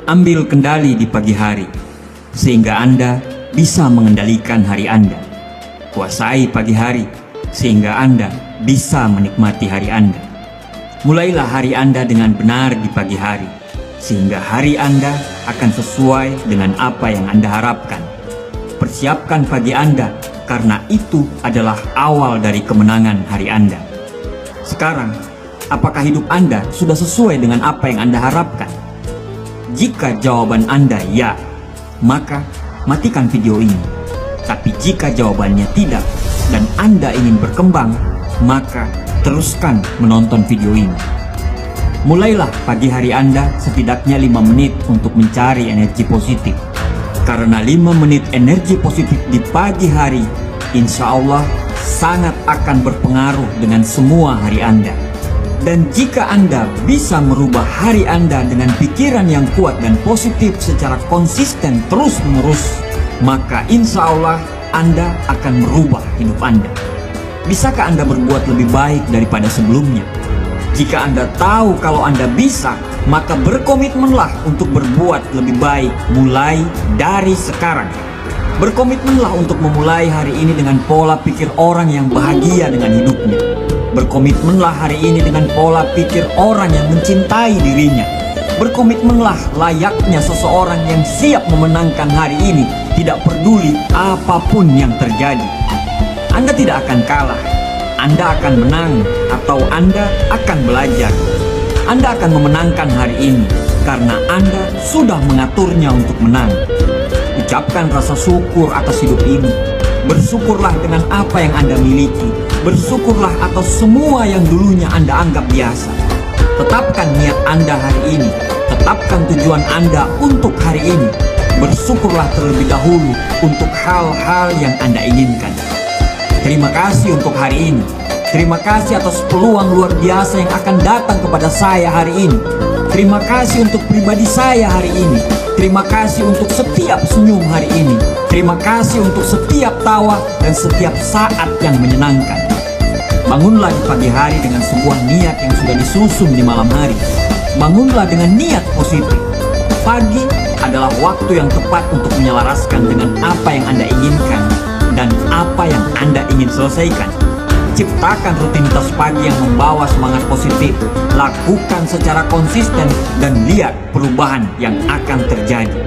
Ambil kendali di pagi hari, sehingga Anda bisa mengendalikan hari Anda. Kuasai pagi hari, sehingga Anda bisa menikmati hari Anda. Mulailah hari Anda dengan benar di pagi hari, sehingga hari Anda akan sesuai dengan apa yang Anda harapkan. Persiapkan pagi Anda, karena itu adalah awal dari kemenangan hari Anda. Sekarang, apakah hidup Anda sudah sesuai dengan apa yang Anda harapkan? Jika jawaban Anda ya, maka matikan video ini. Tapi jika jawabannya tidak dan Anda ingin berkembang, maka teruskan menonton video ini. Mulailah pagi hari Anda setidaknya 5 menit untuk mencari energi positif. Karena 5 menit energi positif di pagi hari, insya Allah sangat akan berpengaruh dengan semua hari Anda. Dan jika Anda bisa merubah hari Anda dengan pikiran yang kuat dan positif secara konsisten terus-menerus, maka insya Allah Anda akan merubah hidup Anda. Bisakah Anda berbuat lebih baik daripada sebelumnya? Jika Anda tahu kalau Anda bisa, maka berkomitmenlah untuk berbuat lebih baik mulai dari sekarang. Berkomitmenlah untuk memulai hari ini dengan pola pikir orang yang bahagia dengan hidupnya. Berkomitmenlah hari ini dengan pola pikir orang yang mencintai dirinya. Berkomitmenlah layaknya seseorang yang siap memenangkan hari ini, tidak peduli apapun yang terjadi. Anda tidak akan kalah. Anda akan menang atau Anda akan belajar. Anda akan memenangkan hari ini karena Anda sudah mengaturnya untuk menang. Ucapkan rasa syukur atas hidup ini. Bersyukurlah dengan apa yang Anda miliki. Bersyukurlah atas semua yang dulunya Anda anggap biasa. Tetapkan niat Anda hari ini. Tetapkan tujuan Anda untuk hari ini. Bersyukurlah terlebih dahulu untuk hal-hal yang Anda inginkan. Terima kasih untuk hari ini. Terima kasih atas peluang luar biasa yang akan datang kepada saya hari ini. Terima kasih untuk pribadi saya hari ini. Terima kasih untuk setiap senyum hari ini. Terima kasih untuk setiap tawa dan setiap saat yang menyenangkan. Bangunlah di pagi hari dengan sebuah niat yang sudah disusun di malam hari. Bangunlah dengan niat positif. Pagi adalah waktu yang tepat untuk menyelaraskan dengan apa yang Anda inginkan dan apa yang Anda ingin selesaikan. Ciptakan rutinitas pagi yang membawa semangat positif. Lakukan secara konsisten dan lihat perubahan yang akan terjadi.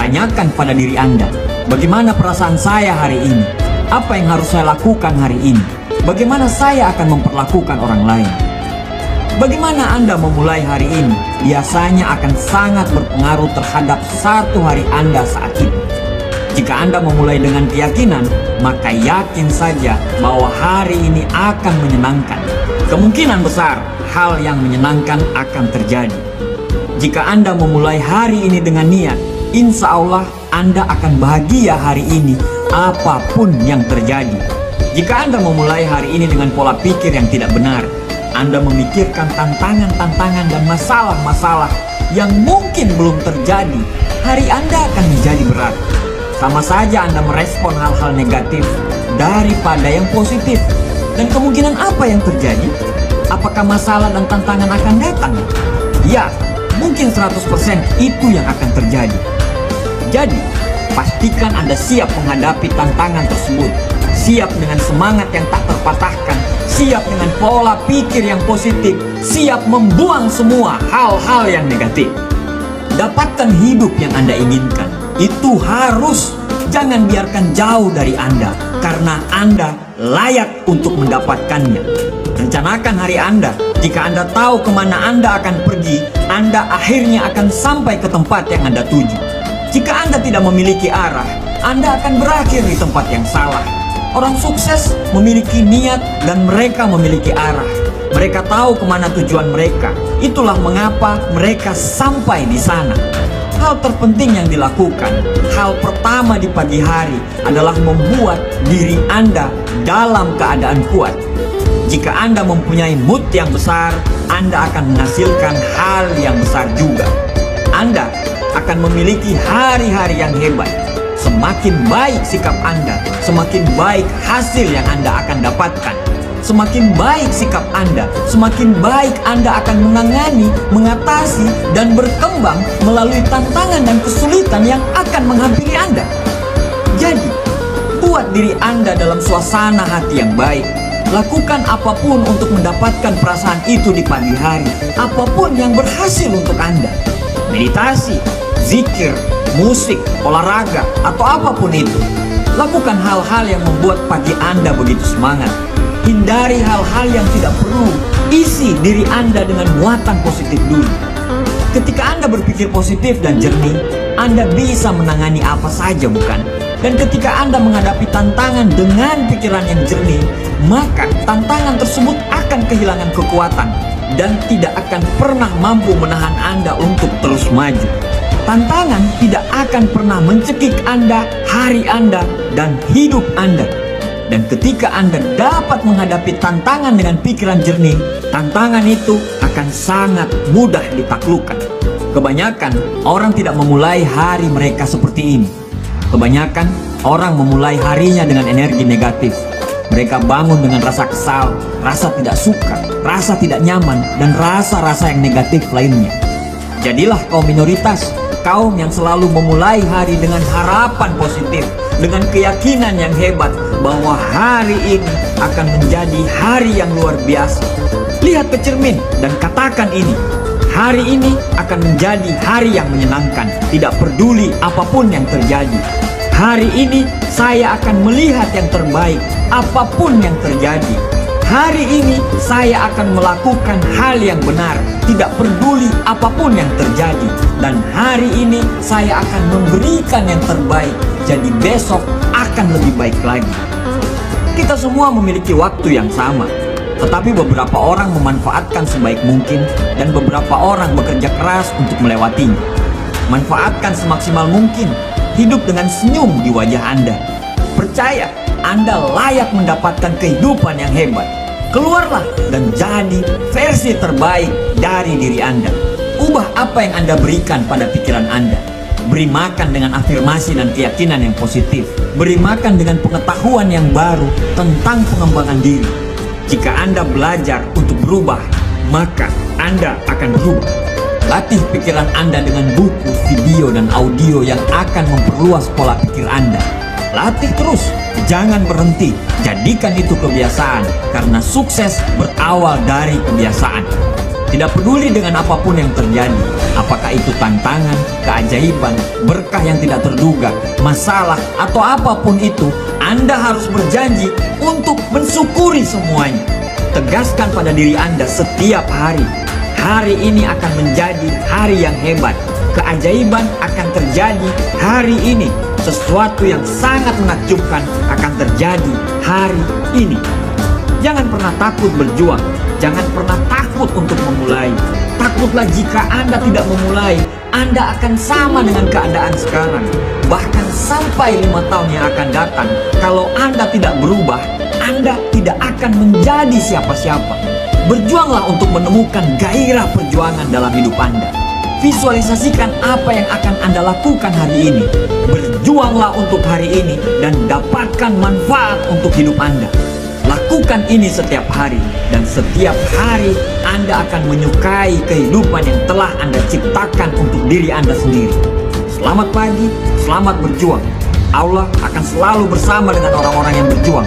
Tanyakan pada diri Anda, bagaimana perasaan saya hari ini? Apa yang harus saya lakukan hari ini? Bagaimana saya akan memperlakukan orang lain? Bagaimana Anda memulai hari ini? Biasanya akan sangat berpengaruh terhadap satu hari Anda saat itu. Jika Anda memulai dengan keyakinan, maka yakin saja bahwa hari ini akan menyenangkan. Kemungkinan besar hal yang menyenangkan akan terjadi. Jika Anda memulai hari ini dengan niat, insya Allah Anda akan bahagia hari ini apapun yang terjadi. Jika Anda memulai hari ini dengan pola pikir yang tidak benar, Anda memikirkan tantangan-tantangan dan masalah-masalah yang mungkin belum terjadi, hari Anda akan menjadi berat. Sama saja Anda merespon hal-hal negatif daripada yang positif. Dan kemungkinan apa yang terjadi? Apakah masalah dan tantangan akan datang? Ya, mungkin 100% itu yang akan terjadi. Jadi, pastikan Anda siap menghadapi tantangan tersebut. Siap dengan semangat yang tak terpatahkan. Siap dengan pola pikir yang positif. Siap membuang semua hal-hal yang negatif. Dapatkan hidup yang Anda inginkan. Itu harus. Jangan biarkan jauh dari Anda, karena Anda layak untuk mendapatkannya. Rencanakan hari Anda. Jika Anda tahu kemana Anda akan pergi, Anda akhirnya akan sampai ke tempat yang Anda tuju. Jika Anda tidak memiliki arah, Anda akan berakhir di tempat yang salah. Orang sukses memiliki niat dan mereka memiliki arah. Mereka tahu kemana tujuan mereka. Itulah mengapa mereka sampai di sana. Hal terpenting yang dilakukan, hal pertama di pagi hari adalah membuat diri Anda dalam keadaan kuat. Jika Anda mempunyai mood yang besar, Anda akan menghasilkan hal yang besar juga. Anda akan memiliki hari-hari yang hebat. Semakin baik sikap Anda, semakin baik hasil yang Anda akan dapatkan. semakin baik sikap Anda, semakin baik Anda akan menangani, mengatasi, dan berkembang melalui tantangan dan kesulitan yang akan menghampiri Anda. Jadi, buat diri Anda dalam suasana hati yang baik. Lakukan apapun untuk mendapatkan perasaan itu di pagi hari. Apapun yang berhasil untuk Anda. Meditasi, zikir, musik, olahraga, atau apapun itu. Lakukan hal-hal yang membuat pagi Anda begitu semangat. Hindari hal-hal yang tidak perlu. Isi diri Anda dengan muatan positif dulu. Ketika Anda berpikir positif dan jernih, Anda bisa menangani apa saja, bukan? Dan ketika Anda menghadapi tantangan dengan pikiran yang jernih, maka tantangan tersebut akan kehilangan kekuatan dan tidak akan pernah mampu menahan Anda untuk terus maju. Tantangan tidak akan pernah mencekik Anda, hari Anda, dan hidup Anda. Dan ketika Anda dapat menghadapi tantangan dengan pikiran jernih, tantangan itu akan sangat mudah ditaklukkan. Kebanyakan orang tidak memulai hari mereka seperti ini. Kebanyakan orang memulai harinya dengan energi negatif. Mereka bangun dengan rasa kesal, rasa tidak suka, rasa tidak nyaman, dan rasa-rasa yang negatif lainnya. Jadilah kaum minoritas, kaum yang selalu memulai hari dengan harapan positif, dengan keyakinan yang hebat bahwa hari ini akan menjadi hari yang luar biasa. Lihat ke cermin dan katakan ini. Hari ini akan menjadi hari yang menyenangkan, tidak peduli apapun yang terjadi. Hari ini saya akan melihat yang terbaik, apapun yang terjadi. Hari ini saya akan melakukan hal yang benar, tidak peduli apapun yang terjadi. Dan hari ini saya akan memberikan yang terbaik, jadi besok akan lebih baik lagi. Kita semua memiliki waktu yang sama, tetapi beberapa orang memanfaatkan sebaik mungkin dan beberapa orang bekerja keras untuk melewatinya. Manfaatkan semaksimal mungkin, hidup dengan senyum di wajah Anda. Percaya, Anda layak mendapatkan kehidupan yang hebat. Keluarlah dan jadi versi terbaik dari diri Anda. Ubah apa yang Anda berikan pada pikiran Anda. Beri makan dengan afirmasi dan keyakinan yang positif. Beri makan dengan pengetahuan yang baru tentang pengembangan diri. Jika Anda belajar untuk berubah, maka Anda akan berubah. Latih pikiran Anda dengan buku, video, dan audio yang akan memperluas pola pikir Anda. Latih terus, jangan berhenti. Jadikan itu kebiasaan, karena sukses berawal dari kebiasaan. Tidak peduli dengan apapun yang terjadi, apakah itu tantangan, keajaiban, berkah yang tidak terduga, masalah, atau apapun itu, Anda harus berjanji untuk mensyukuri semuanya. Tegaskan pada diri Anda setiap hari, hari ini akan menjadi hari yang hebat. Keajaiban akan terjadi hari ini. Sesuatu yang sangat menakjubkan akan terjadi hari ini. Jangan pernah takut berjuang. Jangan pernah takut untuk memulai. Takutlah jika Anda tidak memulai, Anda akan sama dengan keadaan sekarang. Bahkan sampai 5 tahun yang akan datang, kalau Anda tidak berubah, Anda tidak akan menjadi siapa-siapa. Berjuanglah untuk menemukan gairah perjuangan dalam hidup Anda. Visualisasikan apa yang akan Anda lakukan hari ini. Berjuanglah untuk hari ini dan dapatkan manfaat untuk hidup Anda. Lakukan ini setiap hari, dan setiap hari Anda akan menyukai kehidupan yang telah Anda ciptakan untuk diri Anda sendiri. Selamat pagi, selamat berjuang. Allah akan selalu bersama dengan orang-orang yang berjuang.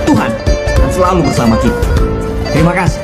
Tuhan akan selalu bersama kita. Terima kasih.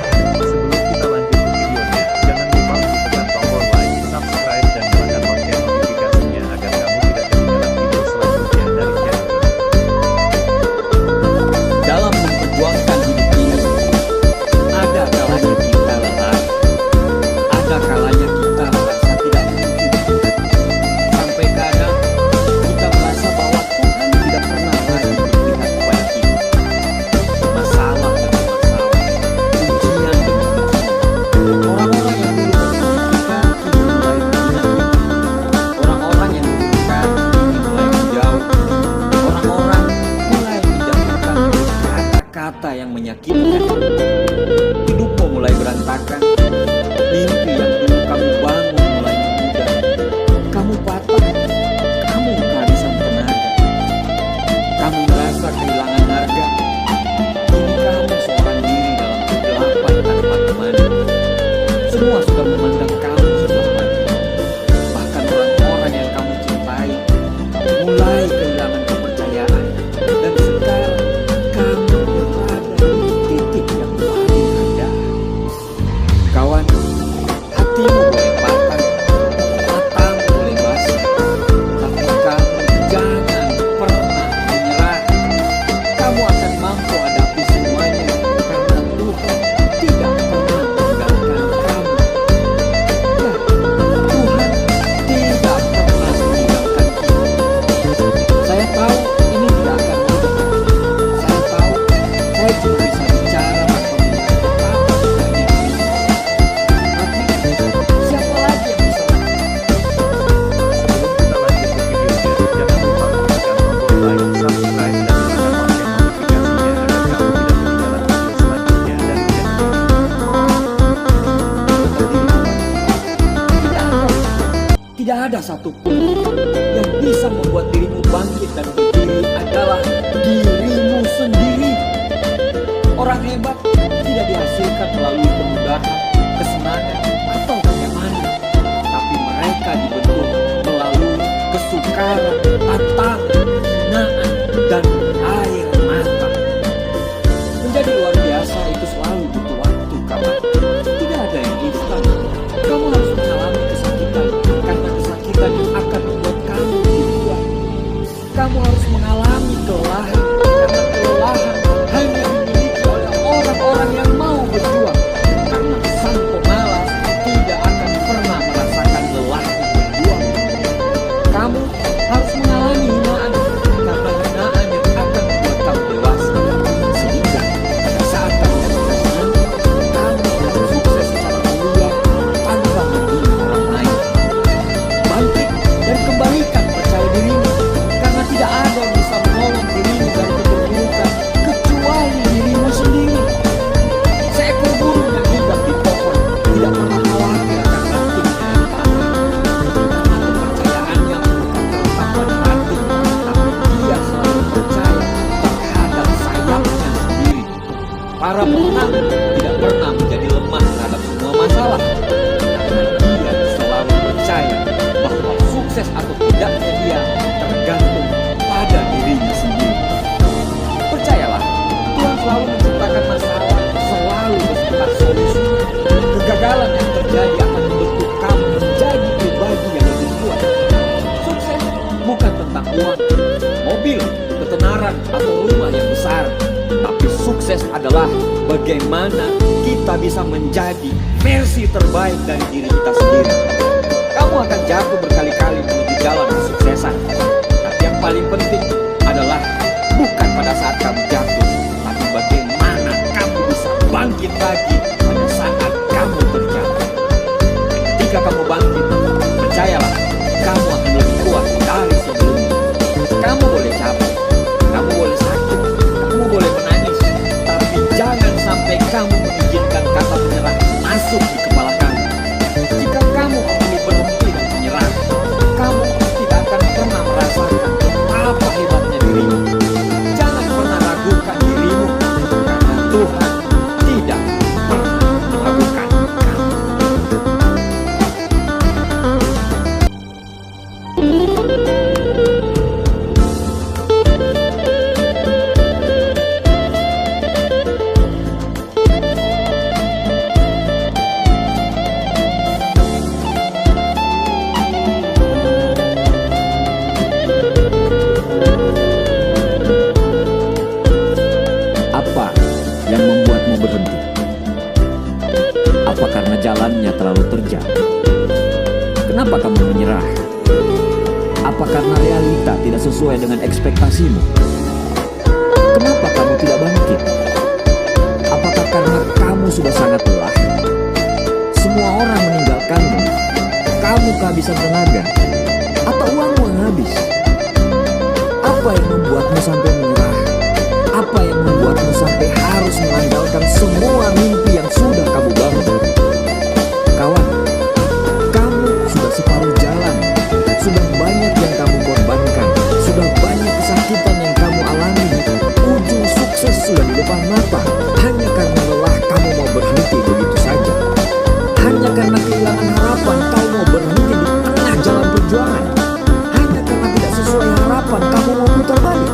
tidak ada satupun. Yang bisa membuat dirimu bangkit dan berdiri adalah dirimu sendiri. Orang hebat tidak dihasilkan melalui kemudahan, kesenangan, atau kenyamanan, tapi mereka dibentuk melalui kesukaran, tantangan, hinaan, dan air mata. Menjadi luar biasa itu selalu butuh waktu, kawan. Tidak ada yang instan. Kamu harus mengalami kesakitan, karena kesakitan yang akan membuat kamu lebih kuat. Kamu harus mengalami kelelahan, karena kelelahan hanya dimiliki oleh orang-orang yang mau berjuang. Karena sang pemalas tidak akan pernah merasakan lelah berjuang. Kamu harus mengalami hinaan, karena hinaan yang akan membuat kamu dewasa. Sehingga pada saat kamu sukses nanti, kamu akan sukses secara mulia tanpa menghina orang lain. Bangkit dan kembalikan percaya dirimu, karena tidak ada yang bisa menolong dirimu dari keterpurukan kecuali dirimu sendiri. Seekor burung yang hinggap di pohon tidak pernah khawatir akan rantingnya yang patah, karena kepercayaannya bukan terletak pada ranting, tapi dia selalu percaya terhadap sayapnya sendiri. Para pemenang tidak pernah menjadi lemah terhadap semua masalah, karena dia selalu percaya bahwa sukses atau tidaknya dia tergantung pada dirinya sendiri. Percayalah, Tuhan selalu menciptakan masalah, selalu bersedia solusi. Kegagalan yang terjadi akan membentuk kamu menjadi pribadi yang lebih kuat. Sukses bukan tentang uang, mobil, ketenaran, atau rumah yang besar. Tapi sukses adalah bagaimana kita bisa menjadi versi terbaik dari diri kita sendiri. Kamu akan jatuh berkali-kali menuju jalan kesuksesan. Tapi yang paling penting adalah bukan pada saat kamu jatuh, tapi bagaimana kamu bisa bangkit lagi pada saat kamu terjatuh. Ketika kamu bangkit, percayalah, kamu akan lebih kuat dari sebelumnya. Kamu boleh capek, kamu boleh sakit, kamu boleh menangis, tapi jangan sampai kamu mengizinkan kata menyerah masuk di kepala kamu. Jika kamu memilih berhenti dan menyerah, kamu tidak akan pernah merasakan betapa hebatnya dirimu. Jangan pernah ragukan dirimu, karena Tuhan tidak pernah meragukan kamu. Apa yang membuatmu berhenti? Apa karena jalannya terlalu terjal? Kenapa kamu menyerah? Apa karena realita tidak sesuai dengan ekspektasimu? Kenapa kamu tidak bangkit? Apakah karena kamu sudah sangat lelah? Semua orang meninggalkanmu, kamu kehabisan tenaga, atau uangmu yang habis? Apa yang membuatmu sampai menyerah? Apa yang membuatmu sampai harus mengandalkan semua mimpi yang sudah kamu bangun? Kawan, kamu sudah separuh jalan, sudah banyak yang kamu korbankan, sudah banyak kesakitan yang kamu alami. Ujung sukses sudah di depan mata, hanya karena lelah kamu mau berhenti begitu saja. Hanya karena kehilangan harapan kamu mau berhenti di tengah jalan perjuangan. Hanya karena tidak sesuai harapan kamu mau putar balik.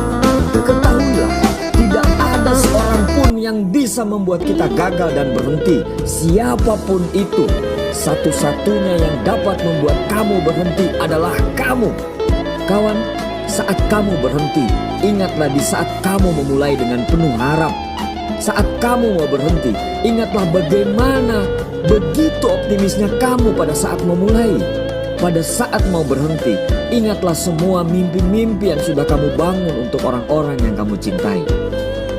Ketahuilah, tidak ada seorang pun yang bisa membuat kita gagal dan berhenti. Siapapun itu, satu-satunya yang dapat membuat kamu berhenti adalah kamu. Kawan, saat kamu berhenti, ingatlah di saat kamu memulai dengan penuh harap. Saat kamu mau berhenti, ingatlah bagaimana begitu optimisnya kamu pada saat memulai. Pada saat mau berhenti, ingatlah semua mimpi-mimpi yang sudah kamu bangun untuk orang-orang yang kamu cintai.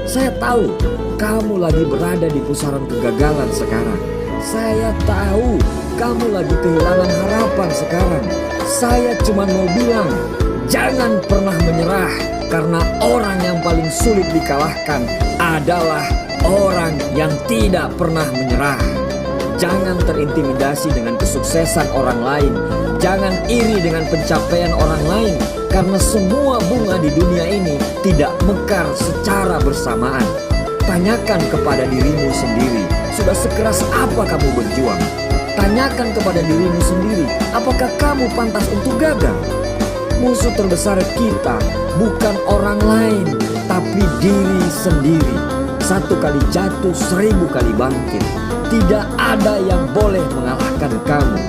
Saya tahu kamu lagi berada di pusaran kegagalan sekarang. Saya tahu kamu lagi kehilangan harapan sekarang. Saya cuma mau bilang, jangan pernah menyerah, karena orang yang paling sulit dikalahkan adalah orang yang tidak pernah menyerah. Jangan terintimidasi dengan kesuksesan orang lain. Jangan iri dengan pencapaian orang lain, karena semua bunga di dunia ini tidak mekar secara bersamaan. Tanyakan kepada dirimu sendiri, sudah sekeras apa kamu berjuang? Tanyakan kepada dirimu sendiri, apakah kamu pantas untuk gagal? Musuh terbesar kita bukan orang lain, tapi diri sendiri. 1 kali jatuh 1000 kali bangkit. Tidak ada yang boleh mengalahkan kamu.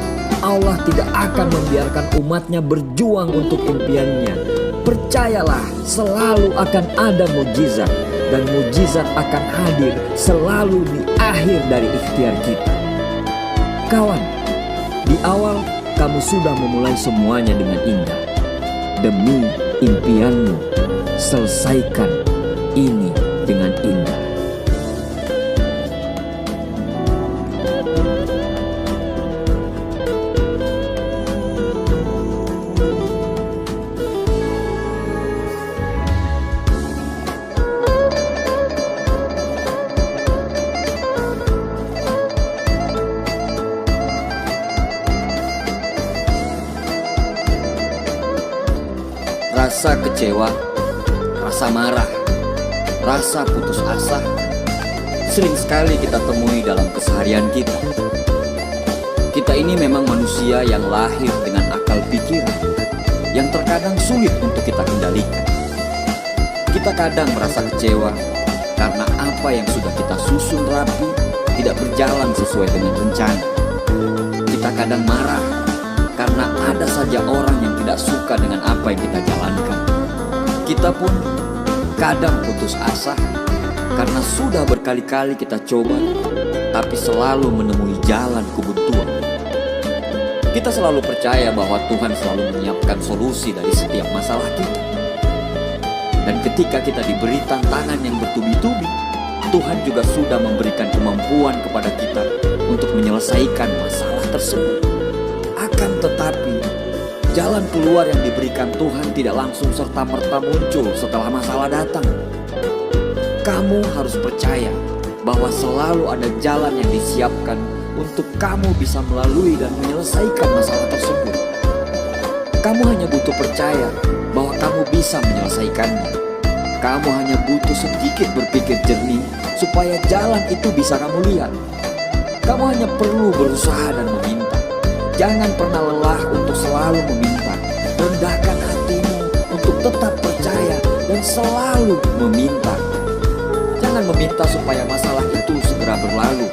Allah tidak akan membiarkan umatnya berjuang untuk impiannya. Percayalah, selalu akan ada mukjizat, dan mukjizat akan hadir selalu di akhir dari ikhtiar kita. Kawan, di awal kamu sudah memulai semuanya dengan indah. Demi impianmu, selesaikan ini dengan indah. Rasa kecewa, rasa marah, rasa putus asa sering sekali kita temui dalam keseharian kita. Kita ini memang manusia yang lahir dengan akal pikiran yang terkadang sulit untuk kita kendalikan. Kita kadang merasa kecewa karena apa yang sudah kita susun rapi tidak berjalan sesuai dengan rencana. Kita kadang marah karena ada saja orang yang tidak suka dengan apa yang kita jalankan. Kita pun kadang putus asa karena sudah berkali-kali kita coba, tapi selalu menemui jalan kebuntuan. Kita selalu percaya bahwa Tuhan selalu menyiapkan solusi dari setiap masalah kita. Dan ketika kita diberi tantangan yang bertubi-tubi, Tuhan juga sudah memberikan kemampuan kepada kita untuk menyelesaikan masalah tersebut. Akan tetapi, jalan keluar yang diberikan Tuhan tidak langsung serta-merta muncul setelah masalah datang. Kamu harus percaya bahwa selalu ada jalan yang disiapkan untuk kamu bisa melalui dan menyelesaikan masalah tersebut. Kamu hanya butuh percaya bahwa kamu bisa menyelesaikannya. Kamu hanya butuh sedikit berpikir jernih supaya jalan itu bisa kamu lihat. Kamu hanya perlu berusaha dan meminta. Jangan pernah lelah untuk selalu meminta. Rendahkan hatimu untuk tetap percaya dan selalu meminta. Jangan meminta supaya masalah itu segera berlalu,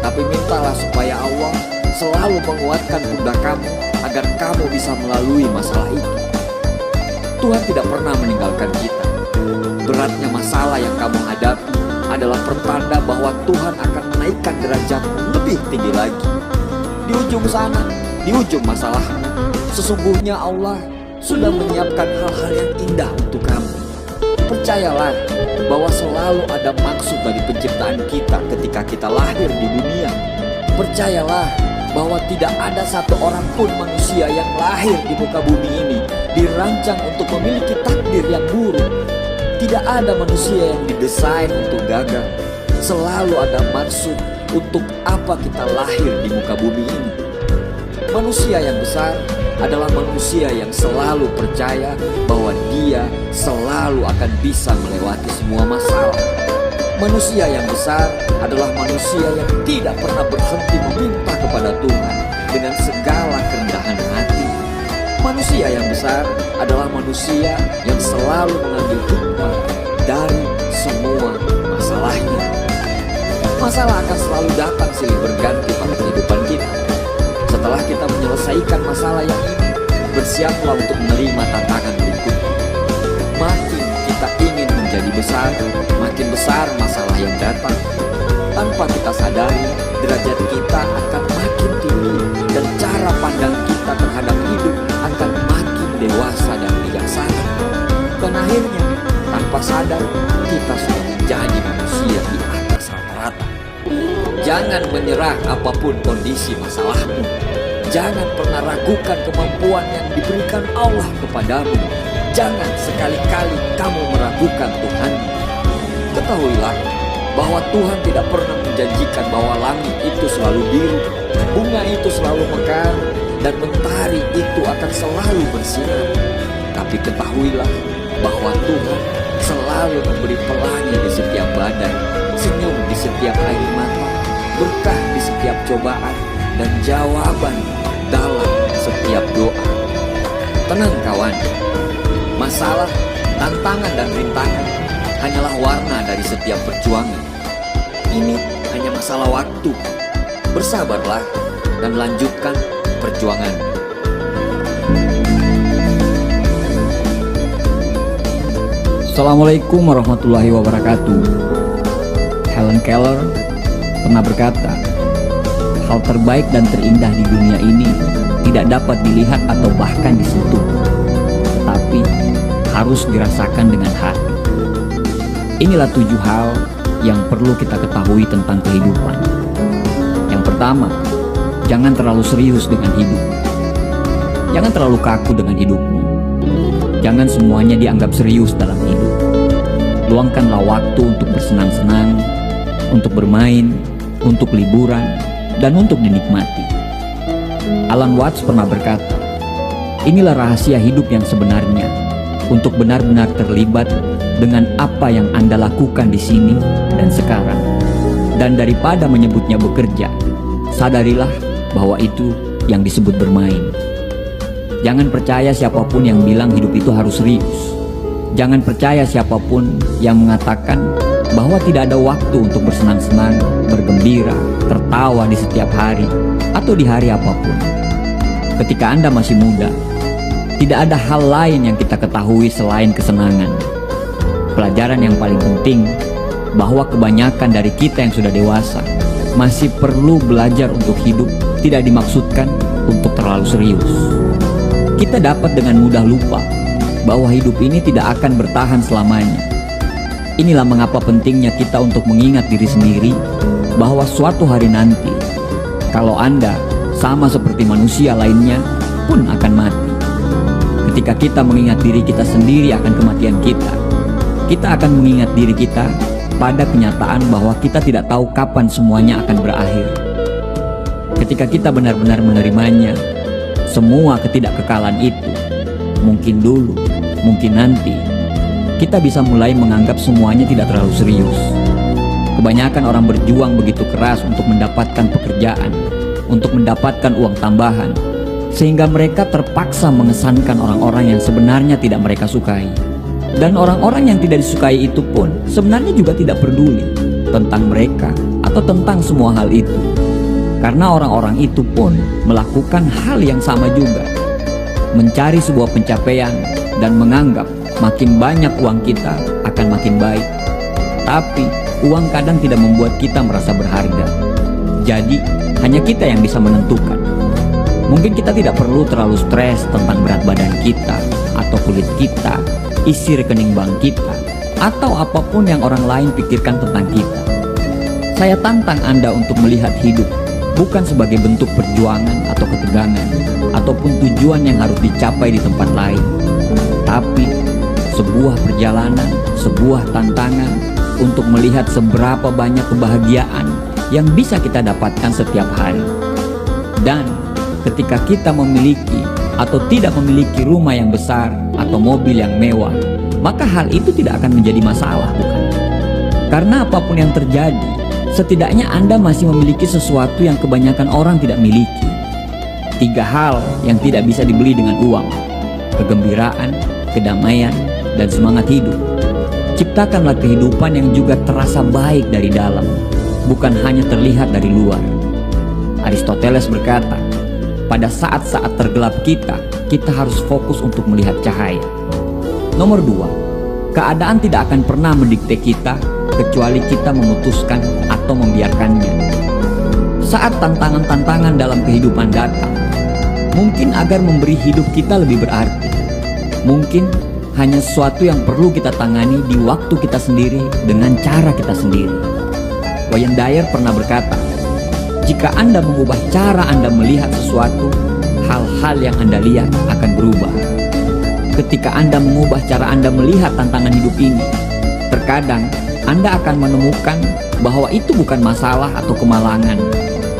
tapi mintalah supaya Allah selalu menguatkan pundak kamu agar kamu bisa melalui masalah itu. Tuhan tidak pernah meninggalkan kita. Beratnya masalah yang kamu hadapi adalah pertanda bahwa Tuhan akan menaikkan derajatmu lebih tinggi lagi. Di ujung sana, di ujung masalahmu, sesungguhnya Allah sudah menyiapkan hal-hal yang indah untuk kamu. Percayalah bahwa selalu ada maksud dari penciptaan kita ketika kita lahir di dunia. Percayalah bahwa tidak ada satu orang pun manusia yang lahir di muka bumi ini dirancang untuk memiliki takdir yang buruk. Tidak ada manusia yang didesain untuk gagal. Selalu ada maksud untuk apa kita lahir di muka bumi ini. Manusia yang besar adalah manusia yang selalu percaya bahwa dia selalu akan bisa melewati semua masalah. Manusia yang besar adalah manusia yang tidak pernah berhenti meminta kepada Tuhan dengan segala kerendahan hati. Manusia yang besar adalah manusia yang selalu mengambil hikmah dari semua masalahnya. Masalah akan selalu datang silih berganti pada kehidupan kita. Setelah kita menyelesaikan masalah yang ini, bersiaplah untuk menerima tantangan berikutnya. Makin kita ingin menjadi besar, makin besar masalah yang datang. Tanpa kita sadari, derajat kita akan makin tinggi dan cara pandang kita terhadap hidup akan makin dewasa dan bijaksana. Dan akhirnya, tanpa sadar, kita sudah menjadi manusia di atas rata-rata. Jangan menyerah apapun kondisi masalahmu. Jangan pernah ragukan kemampuan yang diberikan Allah kepadamu. Jangan sekali-kali kamu meragukan Tuhan. Ketahuilah bahwa Tuhan tidak pernah menjanjikan bahwa langit itu selalu biru, bunga itu selalu mekar, dan mentari itu akan selalu bersinar. Tapi ketahuilah bahwa Tuhan selalu memberi pelangi di setiap badai, senyum di setiap air mata, berkah di setiap cobaan, dan jawaban dalam setiap doa. Tenang kawan, masalah, tantangan dan rintangan hanyalah warna dari setiap perjuangan. Ini hanya masalah waktu. Bersabarlah dan lanjutkan perjuangan. Assalamualaikum warahmatullahi wabarakatuh. Helen Keller pernah berkata, hal terbaik dan terindah di dunia ini tidak dapat dilihat atau bahkan disentuh, tetapi harus dirasakan dengan hati. Inilah 7 hal yang perlu kita ketahui tentang kehidupan. Yang pertama, jangan terlalu serius dengan hidup. Jangan terlalu kaku dengan hidupmu. Jangan semuanya dianggap serius dalam hidup. Luangkanlah waktu untuk bersenang-senang, untuk bermain, untuk liburan, dan untuk dinikmati. Alan Watts pernah berkata, inilah rahasia hidup yang sebenarnya, untuk benar-benar terlibat dengan apa yang Anda lakukan di sini dan sekarang. Dan daripada menyebutnya bekerja, sadarilah bahwa itu yang disebut bermain. Jangan percaya siapapun yang bilang hidup itu harus serius. Jangan percaya siapapun yang mengatakan bahwa tidak ada waktu untuk bersenang-senang, bergembira, tertawa di setiap hari atau di hari apapun. Ketika Anda masih muda, tidak ada hal lain yang kita ketahui selain kesenangan. Pelajaran yang paling penting bahwa kebanyakan dari kita yang sudah dewasa masih perlu belajar untuk hidup tidak dimaksudkan untuk terlalu serius. Kita dapat dengan mudah lupa bahwa hidup ini tidak akan bertahan selamanya. Inilah mengapa pentingnya kita untuk mengingat diri sendiri bahwa suatu hari nanti, kalau Anda sama seperti manusia lainnya pun akan mati. Ketika kita mengingat diri kita sendiri akan kematian kita akan mengingat diri kita pada kenyataan bahwa kita tidak tahu kapan semuanya akan berakhir. Ketika kita benar-benar menerimanya, semua ketidakkekalan itu, mungkin dulu, mungkin nanti, kita bisa mulai menganggap semuanya tidak terlalu serius. Kebanyakan orang berjuang begitu keras untuk mendapatkan pekerjaan, untuk mendapatkan uang tambahan, sehingga mereka terpaksa mengesankan orang-orang yang sebenarnya tidak mereka sukai. Dan orang-orang yang tidak disukai itu pun sebenarnya juga tidak peduli tentang mereka atau tentang semua hal itu. Karena orang-orang itu pun melakukan hal yang sama juga, mencari sebuah pencapaian dan menganggap makin banyak uang kita akan makin baik. Tapi uang kadang tidak membuat kita merasa berharga. Jadi hanya kita yang bisa menentukan. Mungkin kita tidak perlu terlalu stres tentang berat badan kita atau kulit kita, isi rekening bank kita, atau apapun yang orang lain pikirkan tentang kita. Saya tantang Anda untuk melihat hidup bukan sebagai bentuk perjuangan atau ketegangan, ataupun tujuan yang harus dicapai di tempat lain, tapi sebuah perjalanan, sebuah tantangan untuk melihat seberapa banyak kebahagiaan yang bisa kita dapatkan setiap hari. Dan ketika kita memiliki atau tidak memiliki rumah yang besar atau mobil yang mewah, maka hal itu tidak akan menjadi masalah, bukan? Karena apapun yang terjadi, setidaknya Anda masih memiliki sesuatu yang kebanyakan orang tidak miliki. 3 hal yang tidak bisa dibeli dengan uang: kegembiraan, kedamaian, dan semangat hidup. Ciptakanlah kehidupan yang juga terasa baik dari dalam, bukan hanya terlihat dari luar. Aristoteles berkata, pada saat-saat tergelap kita harus fokus untuk melihat cahaya. Nomor 2, keadaan tidak akan pernah mendikte kita kecuali kita memutuskan atau membiarkannya. Saat tantangan-tantangan dalam kehidupan datang, mungkin agar memberi hidup kita lebih berarti, mungkin hanya sesuatu yang perlu kita tangani di waktu kita sendiri dengan cara kita sendiri. Wayne Dyer pernah berkata, jika Anda mengubah cara Anda melihat sesuatu, hal-hal yang Anda lihat akan berubah. Ketika Anda mengubah cara Anda melihat tantangan hidup ini, terkadang Anda akan menemukan bahwa itu bukan masalah atau kemalangan,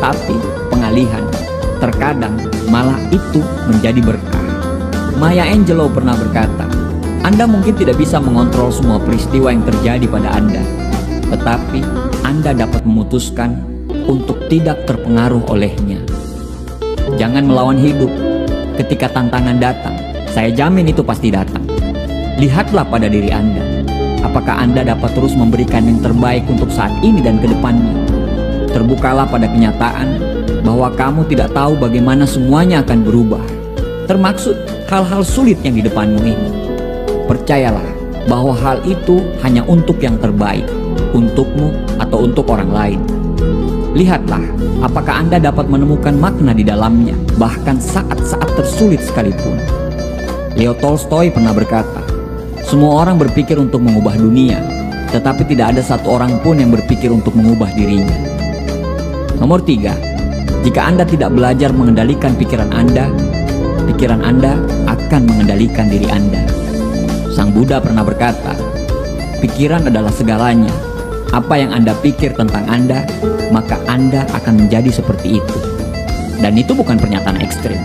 tapi pengalihan. Terkadang malah itu menjadi berkah. Maya Angelou pernah berkata, Anda mungkin tidak bisa mengontrol semua peristiwa yang terjadi pada Anda, tetapi Anda dapat memutuskan untuk tidak terpengaruh olehnya. Jangan melawan hidup. Ketika tantangan datang, saya jamin itu pasti datang. Lihatlah pada diri Anda. Apakah Anda dapat terus memberikan yang terbaik untuk saat ini dan ke depannya? Terbukalah pada kenyataan bahwa kamu tidak tahu bagaimana semuanya akan berubah, termaksud hal-hal sulit yang di depanmu ini. Percayalah bahwa hal itu hanya untuk yang terbaik, untukmu atau untuk orang lain. Lihatlah, apakah Anda dapat menemukan makna di dalamnya, bahkan saat-saat tersulit sekalipun. Leo Tolstoy pernah berkata, semua orang berpikir untuk mengubah dunia, tetapi tidak ada satu orang pun yang berpikir untuk mengubah dirinya. Nomor 3, jika Anda tidak belajar mengendalikan pikiran Anda akan mengendalikan diri Anda. Sang Buddha pernah berkata, pikiran adalah segalanya. Apa yang Anda pikir tentang Anda, maka Anda akan menjadi seperti itu. Dan itu bukan pernyataan ekstrim.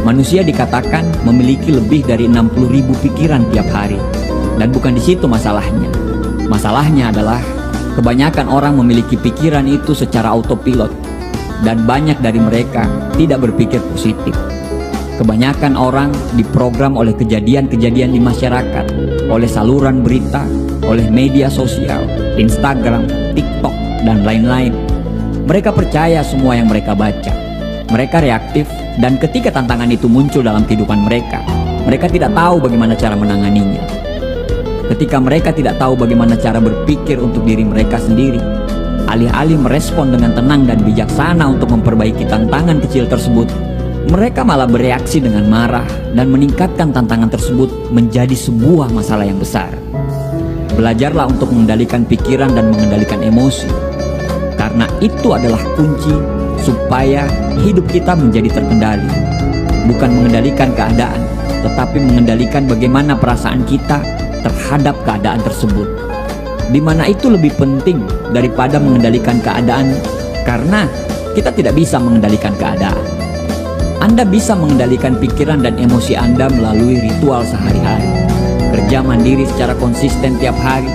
Manusia dikatakan memiliki lebih dari 60.000 pikiran tiap hari. Dan bukan di situ masalahnya. Masalahnya adalah kebanyakan orang memiliki pikiran itu secara autopilot. Dan banyak dari mereka tidak berpikir positif. Kebanyakan orang diprogram oleh kejadian-kejadian di masyarakat, oleh saluran berita, oleh media sosial, Instagram, TikTok, dan lain-lain. Mereka percaya semua yang mereka baca. Mereka reaktif, dan ketika tantangan itu muncul dalam kehidupan mereka tidak tahu bagaimana cara menanganinya. Ketika mereka tidak tahu bagaimana cara berpikir untuk diri mereka sendiri, alih-alih merespon dengan tenang dan bijaksana untuk memperbaiki tantangan kecil tersebut, mereka malah bereaksi dengan marah dan meningkatkan tantangan tersebut menjadi sebuah masalah yang besar. Belajarlah untuk mengendalikan pikiran dan mengendalikan emosi, karena itu adalah kunci supaya hidup kita menjadi terkendali. Bukan mengendalikan keadaan, tetapi mengendalikan bagaimana perasaan kita terhadap keadaan tersebut. Di mana itu lebih penting daripada mengendalikan keadaan, karena kita tidak bisa mengendalikan keadaan. Anda bisa mengendalikan pikiran dan emosi Anda melalui ritual sehari-hari. Kerja mandiri secara konsisten tiap hari,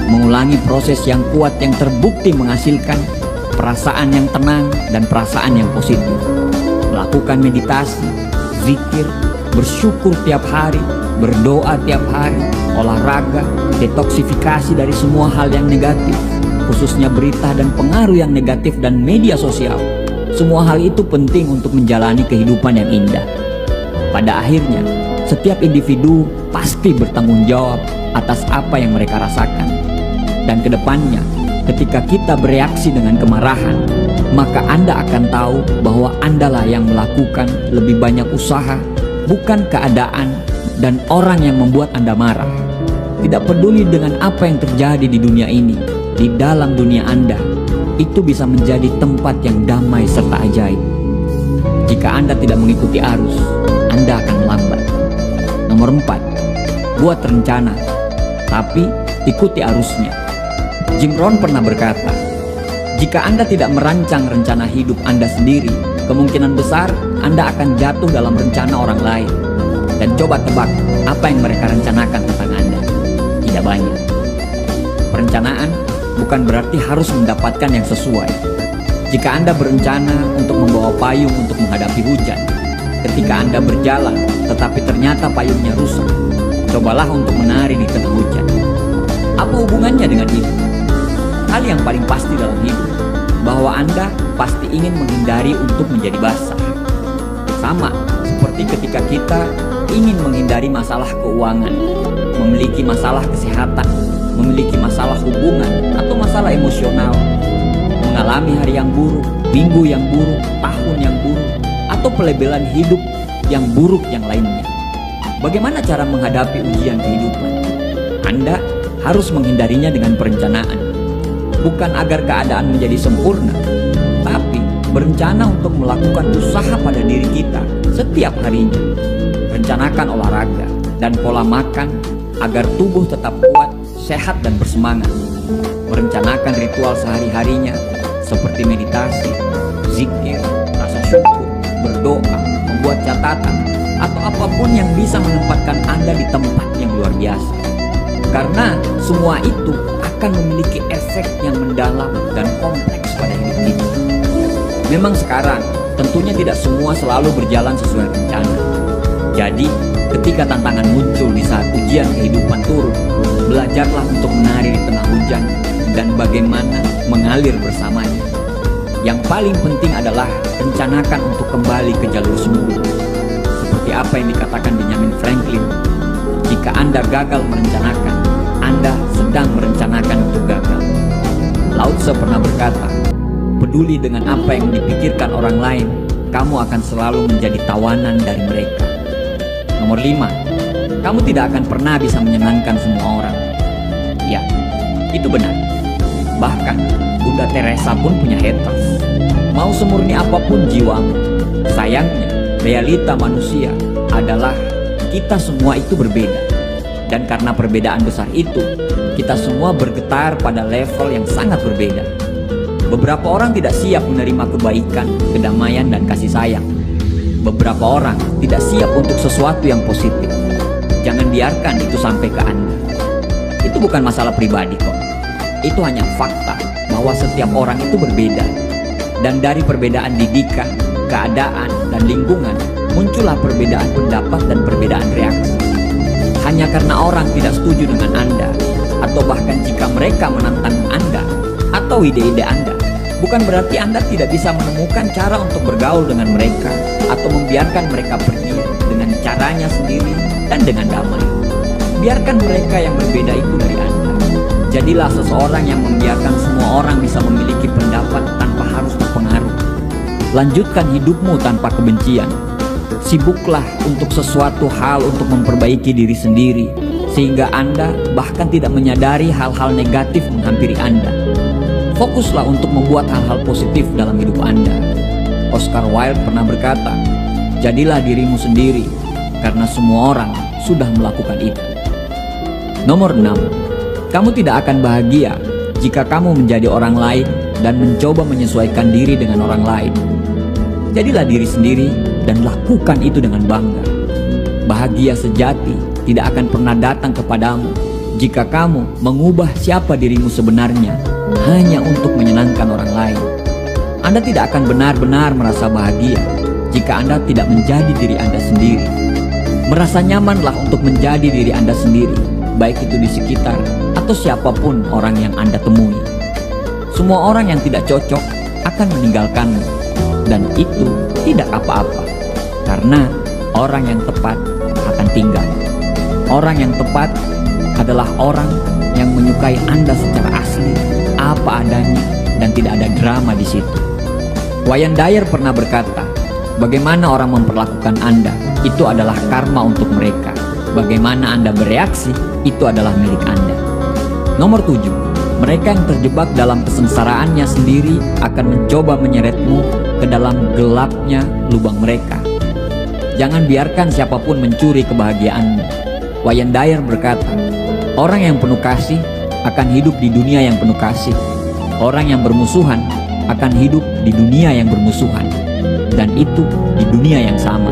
mengulangi proses yang kuat yang terbukti menghasilkan perasaan yang tenang dan perasaan yang positif. Melakukan meditasi, zikir, bersyukur tiap hari, berdoa tiap hari, olahraga, detoksifikasi dari semua hal yang negatif, khususnya berita dan pengaruh yang negatif dan media sosial. Semua hal itu penting untuk menjalani kehidupan yang indah. Pada akhirnya, setiap individu pasti bertanggung jawab atas apa yang mereka rasakan. Dan ke depannya, ketika kita bereaksi dengan kemarahan, maka Anda akan tahu bahwa Anda lah yang melakukan lebih banyak usaha, bukan keadaan dan orang yang membuat Anda marah. Tidak peduli dengan apa yang terjadi di dunia ini, di dalam dunia Anda, itu bisa menjadi tempat yang damai serta ajaib. Jika Anda tidak mengikuti arus, Anda akan lambat. Nomor 4, buat rencana, tapi ikuti arusnya. Jim Rohn pernah berkata, jika Anda tidak merancang rencana hidup Anda sendiri, kemungkinan besar Anda akan jatuh dalam rencana orang lain. Dan coba tebak apa yang mereka rencanakan tentang Anda. Tidak banyak. Perencanaan bukan berarti harus mendapatkan yang sesuai. Jika Anda berencana untuk membawa payung untuk menghadapi hujan, ketika Anda berjalan tetapi ternyata payungnya rusak, cobalah untuk menari di tengah hujan. Apa hubungannya dengan itu? Hal yang paling pasti dalam hidup, bahwa Anda pasti ingin menghindari untuk menjadi basah. Sama seperti ketika kita ingin menghindari masalah keuangan, memiliki masalah kesehatan, memiliki masalah hubungan atau masalah emosional, mengalami hari yang buruk, minggu yang buruk, tahun yang buruk, atau pelebelan hidup yang buruk yang lainnya. Bagaimana cara menghadapi ujian kehidupan? Anda harus menghindarinya dengan perencanaan. Bukan agar keadaan menjadi sempurna, tapi berencana untuk melakukan usaha pada diri kita setiap harinya. Rencanakan olahraga dan pola makan agar tubuh tetap kuat, sehat dan bersemangat. Merencanakan ritual sehari-harinya seperti meditasi, zikir, rasa syukur, berdoa, membuat catatan, atau apapun yang bisa menempatkan Anda di tempat yang luar biasa. Karena semua itu akan memiliki efek yang mendalam dan kompleks pada hidup kita. Memang sekarang tentunya tidak semua selalu berjalan sesuai rencana. Jadi ketika tantangan muncul di saat ujian kehidupan turun, belajarlah untuk menari di tengah hujan dan bagaimana mengalir bersamanya. Yang paling penting adalah rencanakan untuk kembali ke jalur semula. Seperti apa yang dikatakan Benjamin Franklin, jika Anda gagal merencanakan, Anda sedang merencanakan untuk gagal. Lao Tse pernah berkata, peduli dengan apa yang dipikirkan orang lain, kamu akan selalu menjadi tawanan dari mereka. Nomor 5, kamu tidak akan pernah bisa menyenangkan semua orang. Ya, itu benar. Bahkan Bunda Teresa pun punya haters. Mau semurni apapun jiwamu, sayangnya realita manusia adalah kita semua itu berbeda. Dan karena perbedaan besar itu, kita semua bergetar pada level yang sangat berbeda. Beberapa orang tidak siap menerima kebaikan, kedamaian, dan kasih sayang. Beberapa orang tidak siap untuk sesuatu yang positif. Jangan biarkan itu sampai ke Anda. Itu bukan masalah pribadi kok. Itu hanya fakta bahwa setiap orang itu berbeda. Dan dari perbedaan didikan, keadaan, dan lingkungan, muncullah perbedaan pendapat dan perbedaan reaksi. Hanya karena orang tidak setuju dengan Anda, atau bahkan jika mereka menantang Anda atau ide-ide Anda, bukan berarti Anda tidak bisa menemukan cara untuk bergaul dengan mereka atau membiarkan mereka pergi dengan caranya sendiri dan dengan damai. Biarkan mereka yang berbeda itu dari Anda. Jadilah seseorang yang membiarkan semua orang bisa memiliki pendapat tanpa harus terpengaruh. Lanjutkan hidupmu tanpa kebencian. Sibuklah untuk sesuatu hal untuk memperbaiki diri sendiri, sehingga Anda bahkan tidak menyadari hal-hal negatif menghampiri Anda. Fokuslah untuk membuat hal-hal positif dalam hidup Anda. Oscar Wilde pernah berkata, jadilah dirimu sendiri, karena semua orang sudah melakukan itu. Nomor 6, kamu tidak akan bahagia jika kamu menjadi orang lain dan mencoba menyesuaikan diri dengan orang lain. Jadilah diri sendiri dan lakukan itu dengan bangga. Bahagia sejati tidak akan pernah datang kepadamu jika kamu mengubah siapa dirimu sebenarnya hanya untuk menyenangkan orang lain. Anda tidak akan benar-benar merasa bahagia jika Anda tidak menjadi diri Anda sendiri. Merasa nyamanlah untuk menjadi diri Anda sendiri, baik itu di sekitar atau siapapun orang yang Anda temui. Semua orang yang tidak cocok akan meninggalkanmu, dan itu tidak apa-apa, karena orang yang tepat akan tinggal. Orang yang tepat adalah orang yang menyukai Anda secara asli, apa adanya, dan tidak ada drama di situ. Wayne Dyer pernah berkata, bagaimana orang memperlakukan Anda, itu adalah karma untuk mereka. Bagaimana Anda bereaksi, itu adalah milik Anda. Nomor 7, mereka yang terjebak dalam kesengsaraannya sendiri akan mencoba menyeretmu ke dalam gelapnya lubang mereka. Jangan biarkan siapapun mencuri kebahagiaanmu. Wayne Dyer berkata, orang yang penuh kasih akan hidup di dunia yang penuh kasih. Orang yang bermusuhan akan hidup di dunia yang bermusuhan. Dan itu di dunia yang sama.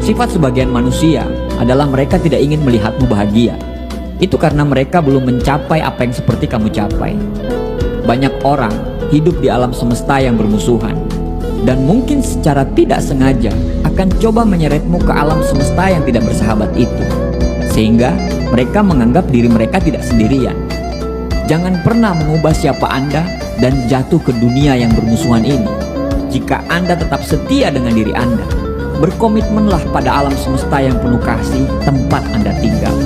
Sifat sebagian manusia adalah mereka tidak ingin melihatmu bahagia. Itu karena mereka belum mencapai apa yang seperti kamu capai. Banyak orang hidup di alam semesta yang bermusuhan, dan mungkin secara tidak sengaja akan coba menyeretmu ke alam semesta yang tidak bersahabat itu, sehingga mereka menganggap diri mereka tidak sendirian. Jangan pernah mengubah siapa Anda dan jatuh ke dunia yang bermusuhan ini. Jika Anda tetap setia dengan diri Anda, berkomitmenlah pada alam semesta yang penuh kasih tempat Anda tinggal.